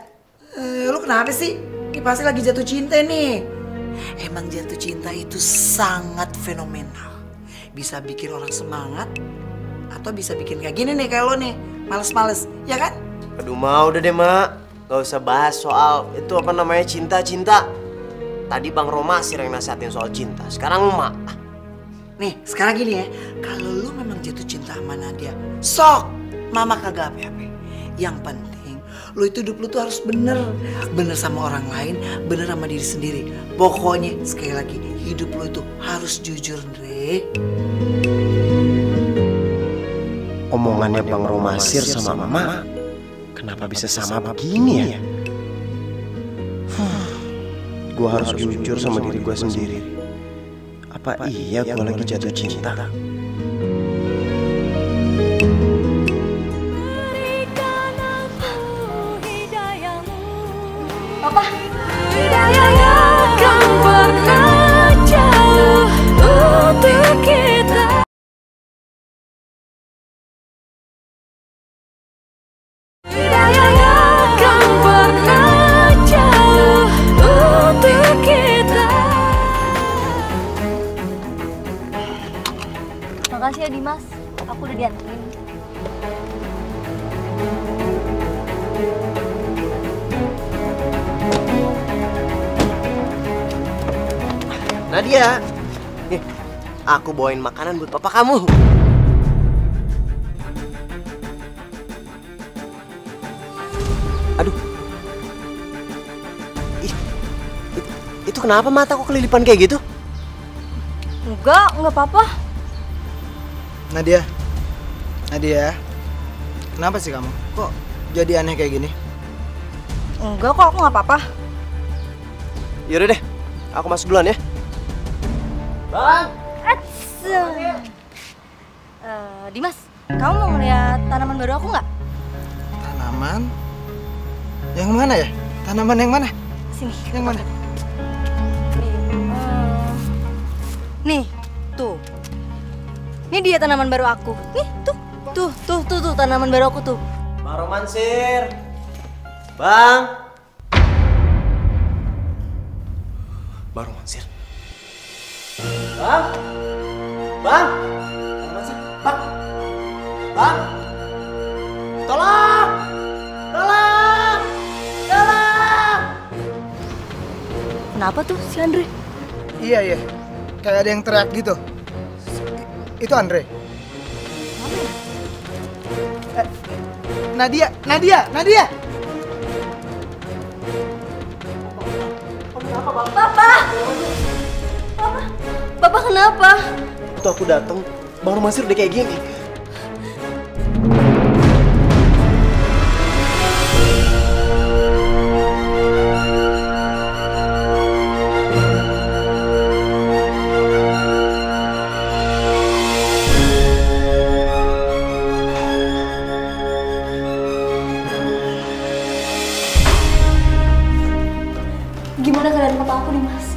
Lu kenapa sih? Ini pasti lagi jatuh cinta nih. Emang jatuh cinta itu sangat fenomenal. Bisa bikin orang semangat atau bisa bikin kayak gini nih kayak lo nih, males-males, ya kan? Aduh udah deh Mak, gak usah bahas soal itu apa namanya cinta-cinta. Tadi Bang Roma sih yang nasihatin soal cinta. Sekarang Mak. Nih, sekarang gini ya, kalau lu memang jatuh cinta sama Nadia, sok, mama kagak apa-apa. Yang penting, lu itu hidup lu tuh harus bener. Bener sama orang lain, bener sama diri sendiri. Pokoknya, sekali lagi, hidup lu itu harus jujur, Andre. Omongannya Bang Romasir sama Mama, kenapa bisa sama begini ya? Gue harus jujur sama diri gue sendiri. Apa iya gue lagi jatuh cinta? Papa, hidayah akan pernah jauh untuk kita. Hidayah akan pernah jauh untuk kita. makasih ya Dimas, aku udah dianterin. Nadia, nih, aku bawain makanan buat papa kamu. Aduh, itu kenapa mataku kelilipan kayak gitu? Enggak apa-apa. Nadia, kenapa sih kamu? Kok jadi aneh kayak gini? Enggak kok, aku nggak apa-apa. Yaudah deh, aku masuk duluan ya. Bang! Dimas, kamu mau ngeliat tanaman baru aku nggak? Tanaman? Yang mana ya? Tanaman yang mana? Sini. Yang mana? Nih, tuh. Ini dia tanaman baru aku. Nih, tuh. Tuh, tanaman baru aku tuh. Bang Romansir. Bang. Bang Romansir. Bang. Bang. Bang Romansir. Bang. Bang. Tolong. Tolong. Tolong. Kenapa tuh si Andre? Iya. Kayak ada yang teriak gitu. Itu Andre. Nadia. Bapak kenapa? Waktu aku datang, Bang Romansir udah kayak gini. Gimana keadaan papa aku nih, Mas?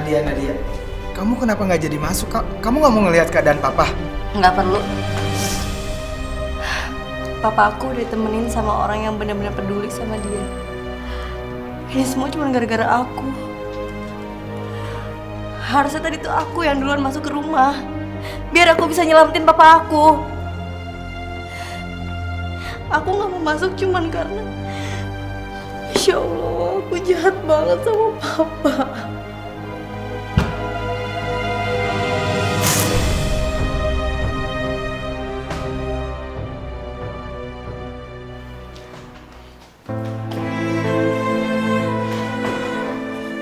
Nadia. Kamu kenapa nggak jadi masuk? Kamu nggak mau ngelihat keadaan papa? Nggak perlu. Papa aku ditemenin sama orang yang benar-benar peduli sama dia. Ini semua cuma gara-gara aku. Harusnya tadi tuh aku yang duluan masuk ke rumah, biar aku bisa nyelamatin papa aku. Aku nggak mau masuk cuman karena, Insya Allah, aku jahat banget sama papa.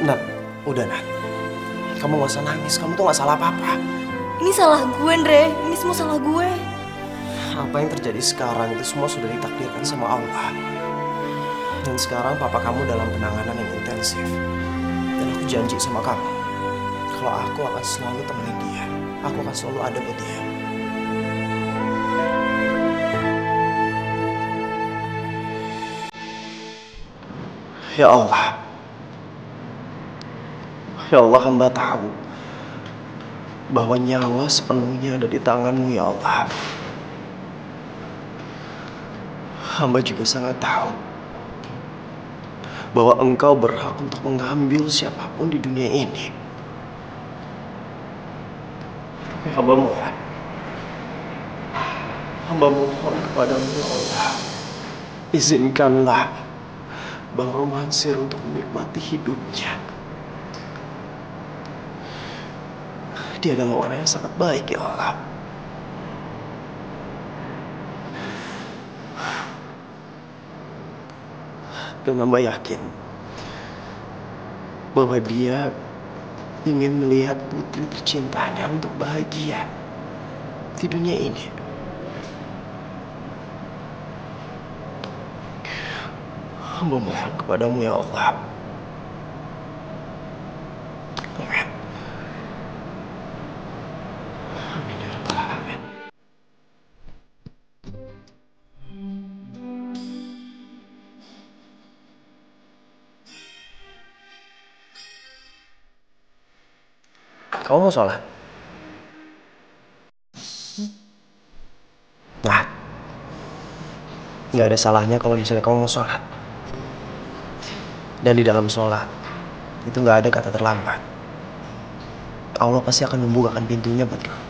Nat, udah Nat. Kamu gak usah nangis, kamu tuh gak salah apa-apa. Ini salah gue, Andre. Ini semua salah gue. Apa yang terjadi sekarang itu semua sudah ditakdirkan sama Allah. Dan sekarang papa kamu dalam penanganan yang intensif. Dan aku janji sama kamu, kalau aku akan selalu temenin dia. Aku akan selalu ada buat dia. Ya Allah. Ya Allah, hamba tahu bahwa nyawa sepenuhnya ada di tangan-Mu, ya Allah. Hamba juga sangat tahu bahwa Engkau berhak untuk mengambil siapapun di dunia ini. Hamba mohon kepadamu, ya Allah. Izinkanlah Bang Romansir untuk menikmati hidupnya. Dia adalah orang yang sangat baik, ya Allah. Dan hamba yakin bahwa dia ingin melihat putri tercintanya untuk bahagia di dunia ini. Hamba mohon kepadamu, ya Allah. Amin. Amin ya Rabbal Alamin. Kamu mau sholat? Nah, nggak ada salahnya kalau misalnya kamu mau sholat. Dan di dalam sholat itu nggak ada kata terlambat. Allah pasti akan membukakan pintunya buat kamu.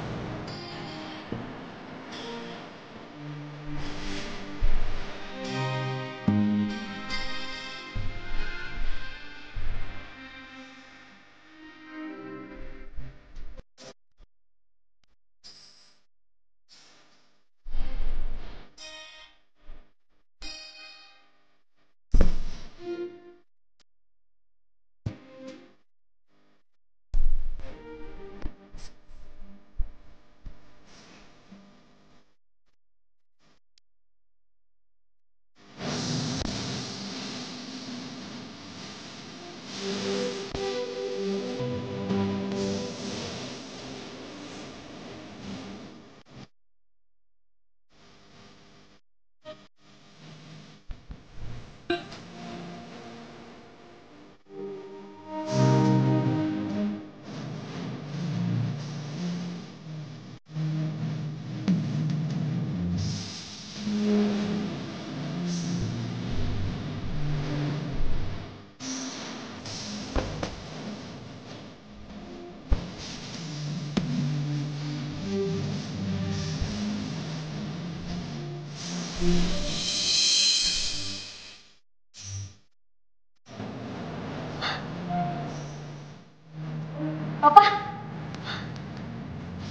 Papa?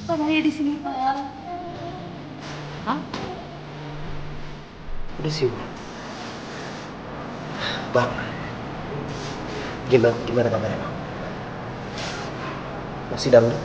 Pak Nadia di sini, Pak. Hah? Udah sibuk. Bang, gimana kabarnya bang? Masih dangdut?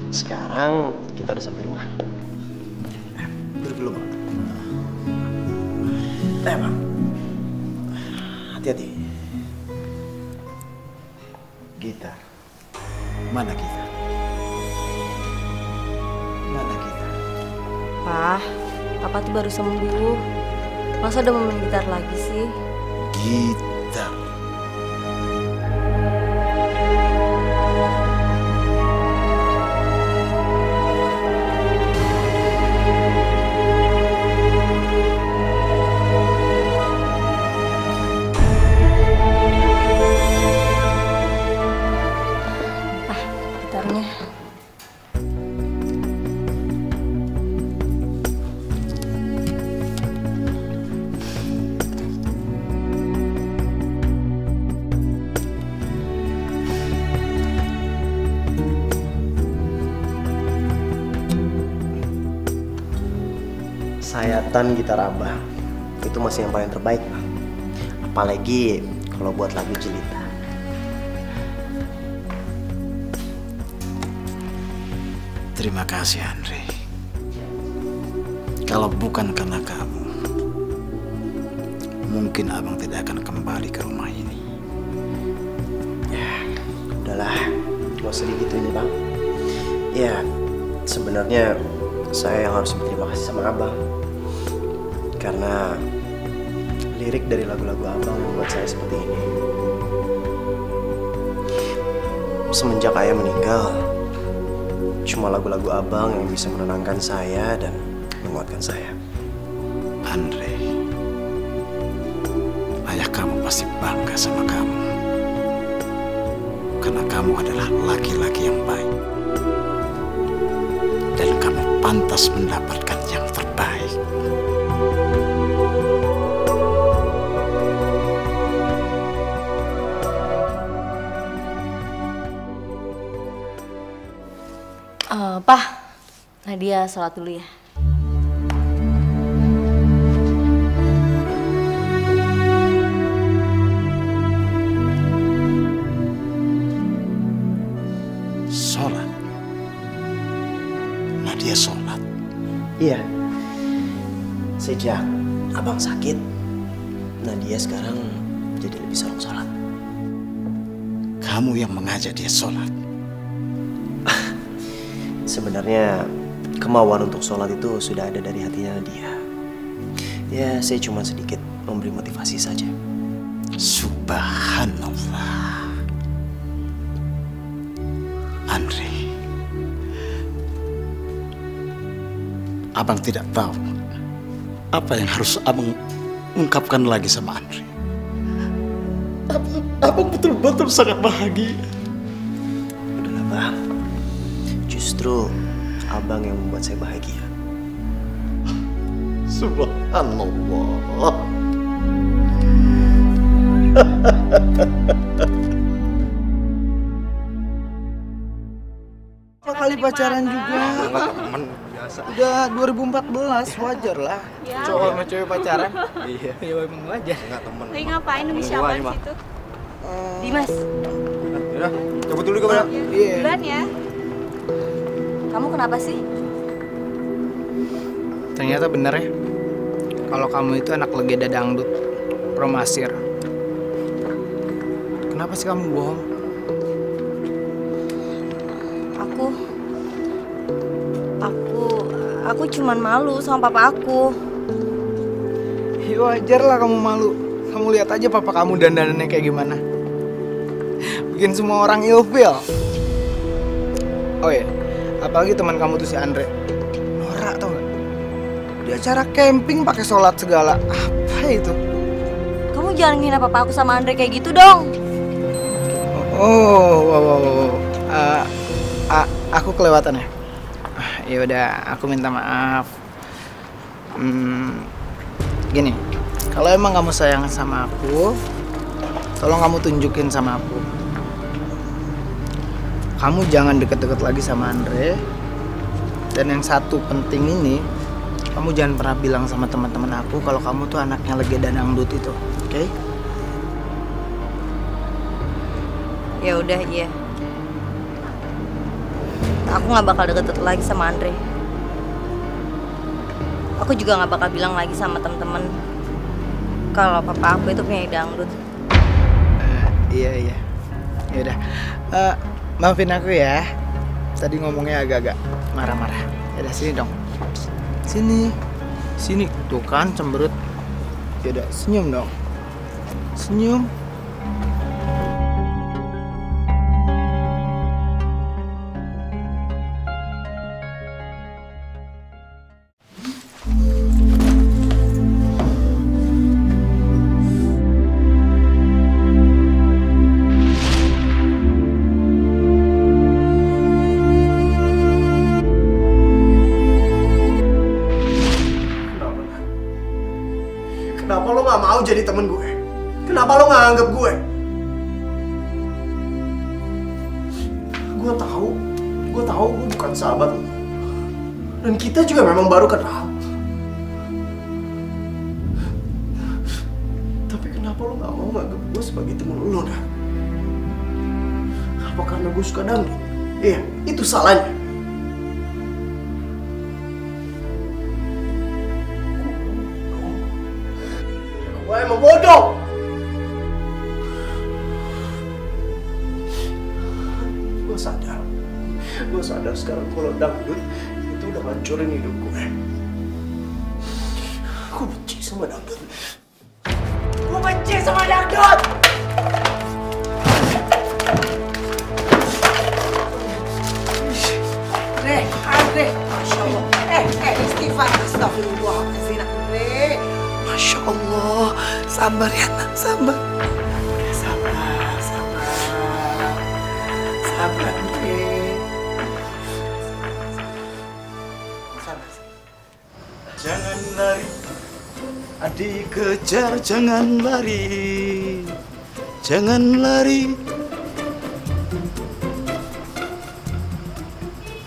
Sekarang kita udah sampai rumah. Duduk dulu bang. Bang, hati-hati. Gitar. Mana gitar? Mana gitar? Pak, Papa tuh baru sembuh. Masa udah mau main gitar lagi sih? Gitar. Sayatan gitar abah itu masih yang paling terbaik bang. Apalagi kalau buat lagu jelita. Terima kasih Andre. Kalau bukan karena kamu, mungkin abang tidak akan kembali ke rumah ini. Ya, udahlah, gak usah digituin ya bang. Ya, sebenarnya saya yang harus berterima kasih sama abang. Karena lirik dari lagu-lagu abang membuat saya seperti ini. Semenjak ayah meninggal, cuma lagu-lagu abang yang bisa menenangkan saya dan menguatkan saya. Andre, ayah kamu pasti bangga sama kamu. Karena kamu adalah laki-laki yang baik. Dan kamu pantas mendapatkan yang terbaik. Pak, Nadia sholat dulu ya. Sholat? Nadia sholat? Iya. Sejak abang sakit, Nadia sekarang jadi lebih sering sholat. Kamu yang mengajak dia sholat? Sebenarnya kemauan untuk sholat itu sudah ada dari hatinya Nadia. Ya, saya cuma sedikit memberi motivasi saja. Subhanallah. Andre, abang tidak tahu apa yang harus abang ungkapkan lagi sama Andre. Abang betul-betul sangat bahagia. Udahlah bang, justru abang yang membuat saya bahagia. Subhanallah. Kali pacaran juga. Temen biasa. Udah 2014, wajar lah. Ya. Cowok sama cewek pacaran. Iya. Ya emang wajar. Enggak temen. Lagi ngapain demi siapa di situ? Dimas, Udah, cabut dulu ke Iya. Duluan ya. kamu kenapa sih? Ternyata bener ya. Kalau kamu itu anak legenda dangdut, Promasir. Kenapa sih kamu bohong? Aku cuman malu sama papa aku. Ya wajar lah kamu malu. Kamu lihat aja papa kamu dandanannya kayak gimana. Bikin semua orang ilfeel. Oh ya, apalagi teman kamu tuh si Andre. Norak tau gak? Di acara camping pakai sholat segala. Apa itu? Kamu jangan ngina papa aku sama Andre kayak gitu dong. Oh. Aku kelewatan ya. Ya udah, aku minta maaf. Gini, kalau emang kamu sayang sama aku, tolong kamu tunjukin sama aku. Kamu jangan deket-deket lagi sama Andre. Dan yang satu penting ini, kamu jangan pernah bilang sama teman-teman aku kalau kamu tuh anaknya legenda dangdut itu, oke? Ya udah, iya. Aku nggak bakal deket lagi sama Andre. Aku juga nggak bakal bilang lagi sama temen-temen kalau papa aku itu penyanyi dangdut. Iya. Ya udah. Maafin aku ya. Tadi ngomongnya agak-agak marah-marah. Ya udah, sini dong. Sini. Tuh kan cemberut. Ya udah, senyum dong. Senyum. Kenapa lo gak mau jadi temen gue? Kenapa lo gak anggap gue? Gue tahu gue bukan sahabat lo. Dan kita juga memang baru kenal. Tapi kenapa lo gak mau nganggap gue sebagai temen lo, Nah? Apa karena gue suka dangdut? Iya, itu salahnya. Gue emang bodoh. Gue sadar sekarang kalau dangdut itu udah ngancurin hidup gue. Gue benci sama dangdut. Andre, Masya Allah. Istighfar, astagfirullahaladzim, Andre. Masya Allah, sabar ya, nak, sabar. Sabar, Andre. Jangan lari, adik kejar, jangan lari. Jangan lari.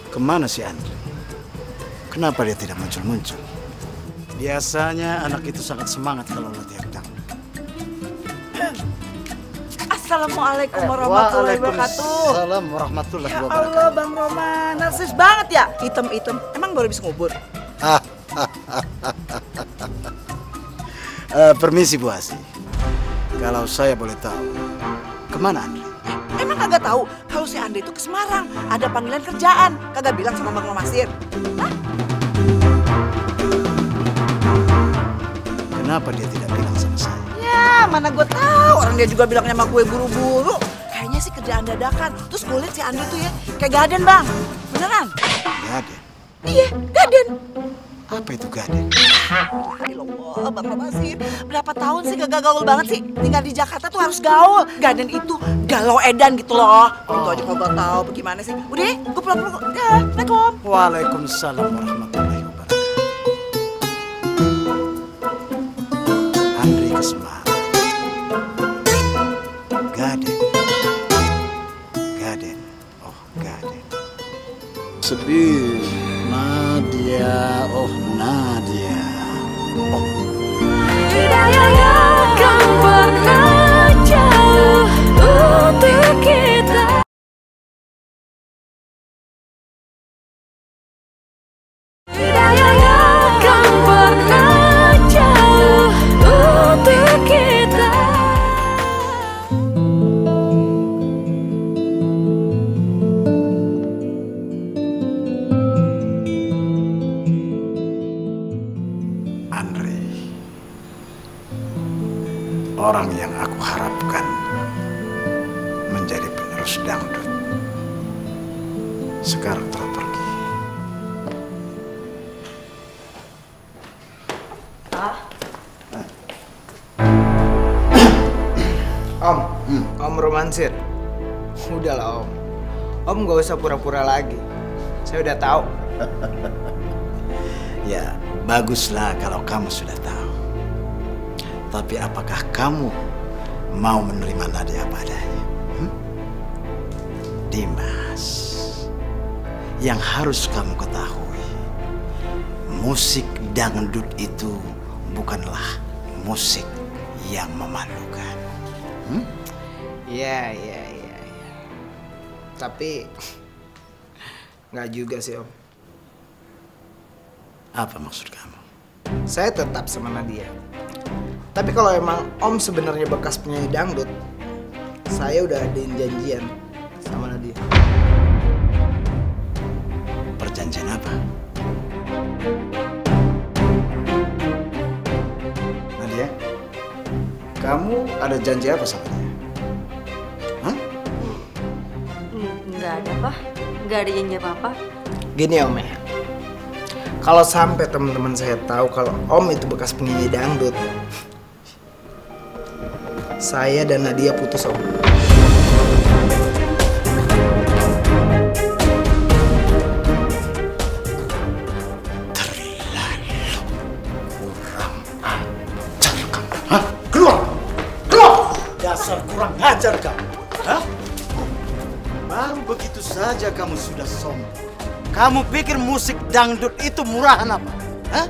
Kemana si Andre? Kenapa dia tidak muncul-muncul? Biasanya anak itu sangat semangat kalau latihan dangdut. Assalamualaikum warahmatullahi wabarakatuh. Waalaikumsalam warahmatullahi Ya wabarakatuh. Allah, Bang Roman, narsis banget ya. Item, emang baru bisa ngubur? Permisi Bu Asi. Kalau saya boleh tahu, kemana Andre? Emang kagak tahu kalau si Andre itu ke Semarang, ada panggilan kerjaan. Kagak bilang sama Bang Romasir. Kenapa dia tidak bilang sama saya? Ya, mana gue tahu. Orang dia juga bilangnya sama gue buru-buru. Kayaknya sih kerjaan dadakan. Terus gue liat si Andre tuh ya, kayak Gaden, Bang. Beneran? Gaden? Iya, Gaden. Apa itu Gaden? Allah, Bang Romasir. Berapa tahun sih gak gaul banget sih? Tinggal di Jakarta tuh harus gaul. Gaden itu galau edan gitu loh. Itu aja kagak tahu bagaimana sih. Udah, gue pulang dulu. Ya, Assalamualaikum. Waalaikumsalam warahmatullahi wabarakatuh. Andre ke Semarang. Gaden. Oh, Gaden. Sedih. Nadia. Oh, Nadia. Oh. Tidak akan pernah jauh untuk kita. Tidak akan pernah jauh untuk kita. orang yang aku harapkan menjadi penerus dangdut sekarang telah pergi. Om romansir. Udahlah Om gak usah pura-pura lagi. Saya udah tahu. Ya, baguslah kalau kamu sudah tahu. Tapi apakah kamu mau menerima Nadia apa adanya? Dimas, yang harus kamu ketahui, musik dangdut itu bukanlah musik yang memalukan. Iya. Tapi nggak juga sih Om. Apa maksud kamu? Saya tetap sama Nadia. Tapi kalau emang Om sebenarnya bekas penyanyi dangdut, saya udah adain janjian sama Nadia. Perjanjian apa? Nadia, kamu ada janji apa sama dia? Nggak ada, Pak. Nggak ada janji apa-apa. Gini Om ya, kalau sampai teman-teman saya tahu kalau Om itu bekas penyanyi dangdut, saya dan Nadia putus Om. Dasar kurang ajar kamu. Hah? Baru begitu saja kamu sudah sombong. Kamu pikir musik dangdut itu murahan apa? Hah?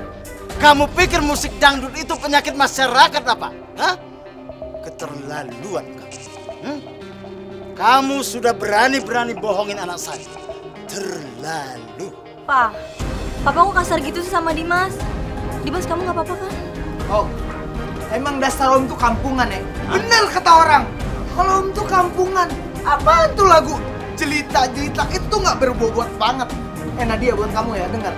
Kamu pikir musik dangdut itu penyakit masyarakat apa? Hah? Keterlaluan kamu. Kamu sudah berani-berani bohongin anak saya. Terlalu. Papa kok kasar gitu sih sama Dimas? Dimas, kamu nggak apa-apa kan? Oh, emang dasar Om tuh kampungan ya? Bener kata orang. Kalau Om tuh kampungan, apaan tuh lagu jelita-jelita itu nggak berbobot banget. Nadia, buat kamu ya, dengar.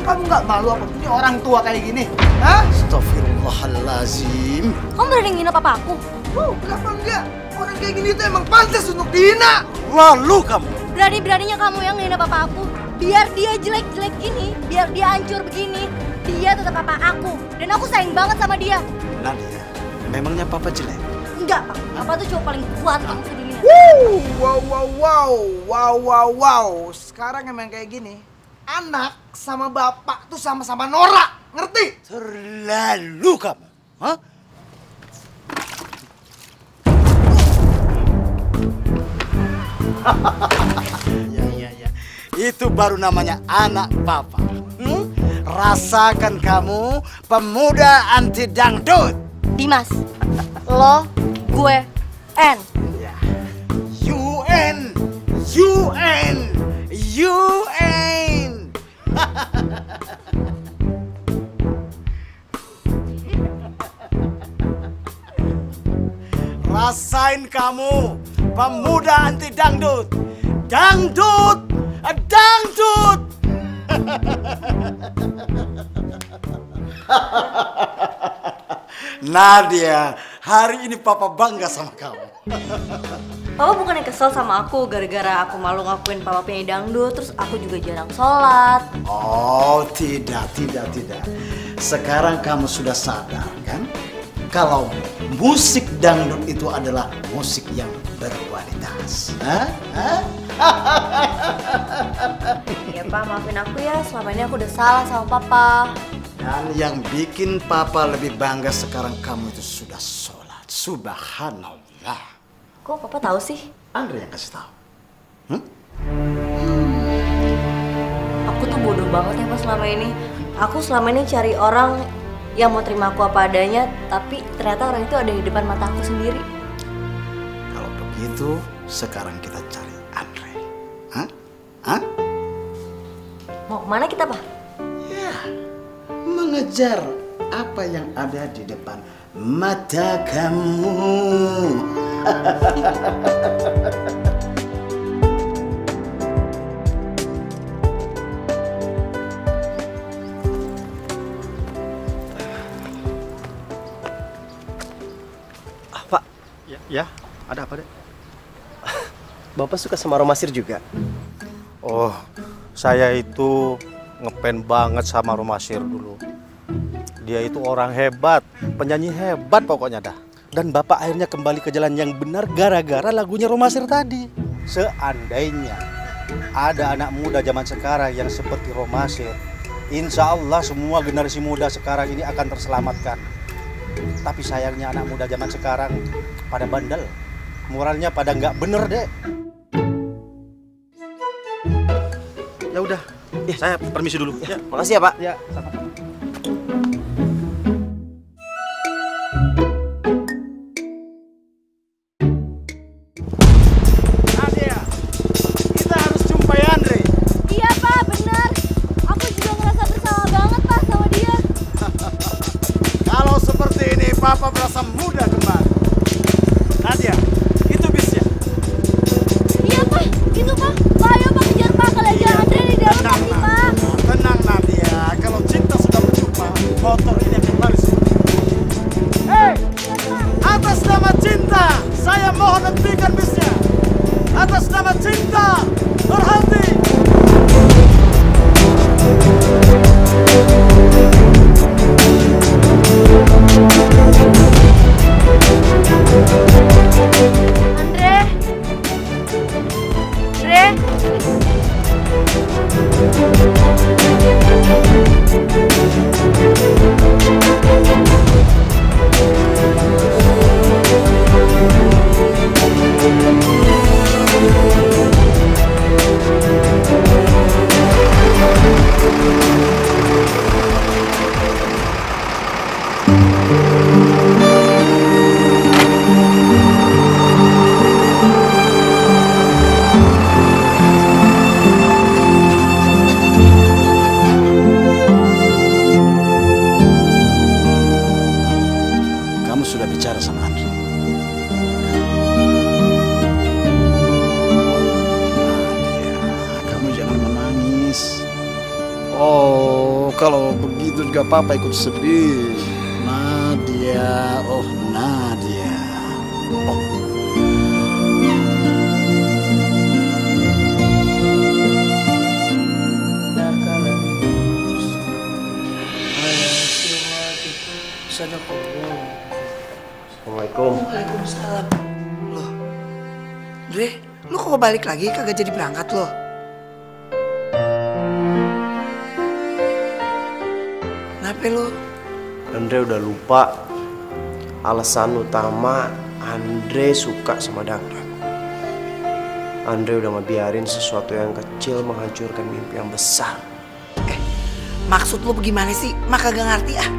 Kamu nggak malu apa punya orang tua kayak gini? Hah? Astagfirullahalazim. Kamu berani ngina papa aku? Kenapa enggak? Orang kayak gini tuh emang pantas untuk dihina. Lalu kamu? Berani-beraninya kamu yang ngina papa aku. Biar dia jelek-jelek gini, biar dia hancur begini, dia tetap papa aku. Dan aku sayang banget sama dia. Nadia, memangnya papa jelek? Enggak, Pak. Papa tuh cowok paling kuat kamu sedunia. Wow. Sekarang emang kayak gini. Anak sama bapak tuh sama-sama norak. Ngerti? Terlalu kamu. Hah? Ya. Itu baru namanya anak papa. Rasakan kamu pemuda anti dangdut. Dimas, lo, gue, N. UN. Rasain kamu, pemuda anti dangdut. Dangdut. Nadia, hari ini papa bangga sama kamu. Papa bukannya kesel sama aku gara-gara aku malu ngakuin papa penyanyi dangdut, terus aku juga jarang sholat. Oh, tidak. Sekarang kamu sudah sadar kan? Kalau musik dangdut itu adalah musik yang berkualitas. Iya, Pak, maafin aku ya. Selama ini aku udah salah sama papa. Dan yang bikin papa lebih bangga sekarang kamu itu sudah sholat. Subhanallah. Kok papa tahu sih? Andre yang kasih tahu. Aku tuh bodoh banget ya Pak selama ini. Aku selama ini cari orang yang mau terima aku apa adanya, tapi ternyata orang itu ada di depan mata aku sendiri. Kalau begitu, sekarang kita cari Andre. Mau kemana kita, Pak? Ya, mengejar apa yang ada di depan mata kamu. Ya, ada apa, Dek? Bapak suka sama Romasir juga? Oh, saya itu ngepen banget sama Romasir dulu. Dia itu orang hebat, penyanyi hebat pokoknya dah. Dan Bapak akhirnya kembali ke jalan yang benar gara-gara lagunya Romasir tadi. Seandainya ada anak muda zaman sekarang yang seperti Romasir, insya Allah semua generasi muda sekarang ini akan terselamatkan. Tapi sayangnya anak muda zaman sekarang pada bandel, moralnya pada nggak bener, Dek. Ya udah, saya permisi dulu. Ya, makasih ya, Pak. Ya, sama-sama. Nadia, kita harus jumpai Andre. Iya Pak, benar. Aku juga ngerasa bersalah banget Pak sama dia. Kalau seperti ini, Papa merasa muda kembali. Nadia, itu bisnya. Iya Pak, itu Pak. Pak, ayo Pak kejar Pak. Kalau aja Andre di dalam pasti Pak. Tenang Nadia, kalau cinta sudah berjumpa, motor ini akan lari sendiri. Hei, atas nama cinta, saya mohon hentikan bisnya. Atas nama cinta, berhenti. Kamu sudah bicara sama Andre? Nadia, kamu jangan menangis. Oh, kalau begitu juga Papa ikut sedih. Nadia, oh Nadia. Oh. Assalamualaikum. Waalaikumsalam. Loh, Dre, lu kok balik lagi kagak jadi berangkat loh? Kenapa lu? Andre udah lupa alasan utama Andre suka sama dangdut. Andre udah ngebiarin sesuatu yang kecil menghancurkan mimpi yang besar. Maksud lu bagaimana sih? Mak kagak ngerti ah.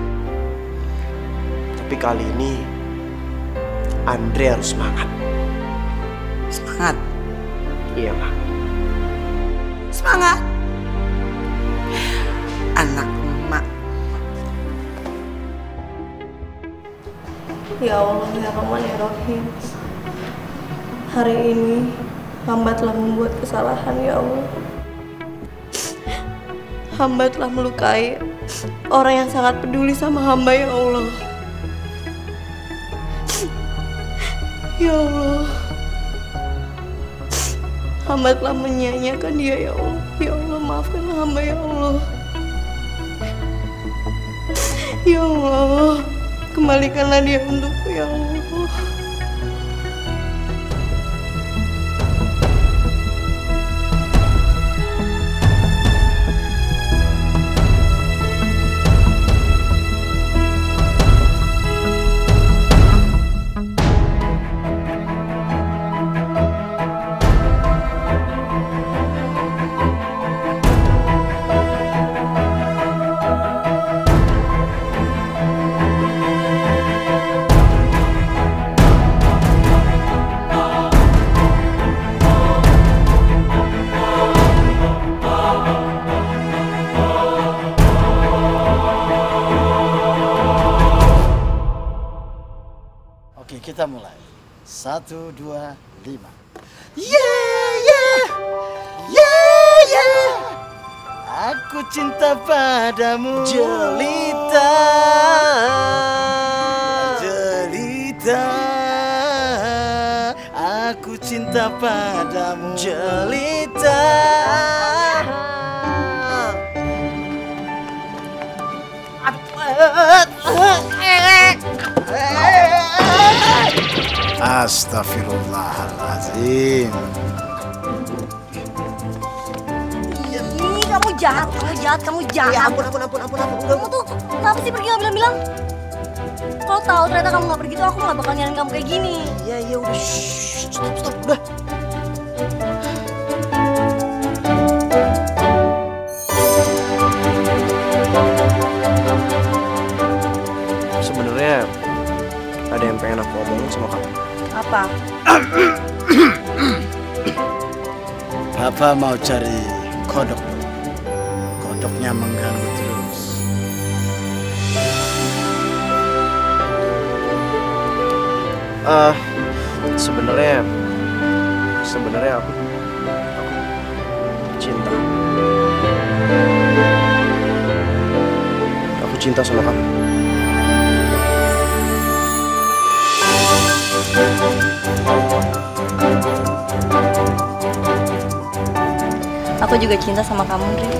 Tapi kali ini Andre harus semangat. Semangat? Iya, Mak. Semangat? Anak emak. Ya Allah, ya Rahman, ya Rahim. Hari ini hamba telah membuat kesalahan, ya Allah. Hamba telah melukai orang yang sangat peduli sama hamba, ya Allah. Ya Allah, hamba telah menyia-nyiakan dia, ya Allah. Ya Allah, maafkanlah hamba, ya Allah. Ya Allah, kembalikanlah dia untukku, ya Allah. Oke, kita mulai. 1, 2, 5. Aku cinta padamu, jelita, jelita. cinta padamu. Jelita. Astagfirullahaladzim. Ih, kamu jahat, kamu jahat. Ya ampun. Kamu tuh kenapa sih pergi nggak bilang-bilang? Kalau tahu ternyata kamu nggak pergi tuh aku nggak bakal nyariin kamu kayak gini. Iya udah. Stop udah. Sebenarnya ada yang pengen aku omongin sama kamu. Apa? Papa mau cari kodok. Kodoknya mengganggu terus. Sebenarnya aku cinta. Aku cinta sama kamu. Aku juga cinta sama kamu, Dri.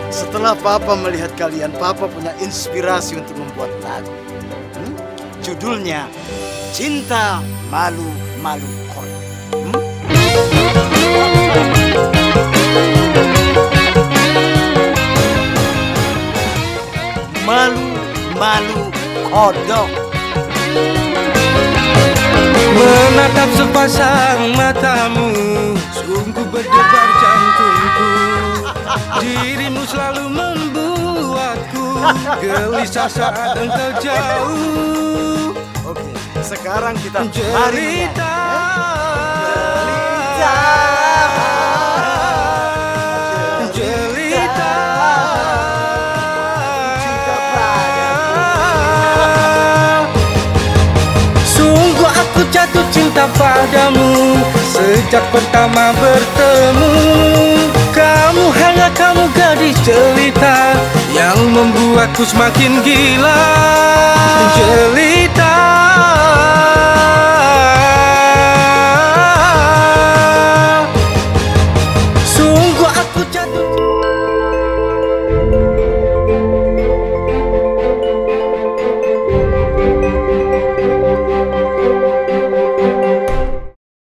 Setelah Papa melihat kalian, Papa punya inspirasi untuk membuat lagu. Judulnya Cinta Malu-Malu Kodok. Malu-malu kodok. Menatap sepasang matamu, sungguh berdebar jantungku. Dirimu selalu membuatku gelisah saat engkau jauh. Oke, sekarang kita Jelita. Jelita. Sungguh aku jatuh cinta padamu sejak pertama bertemu. Kamu hangat, kamu gadis jelita yang membuatku semakin gila. Jelita.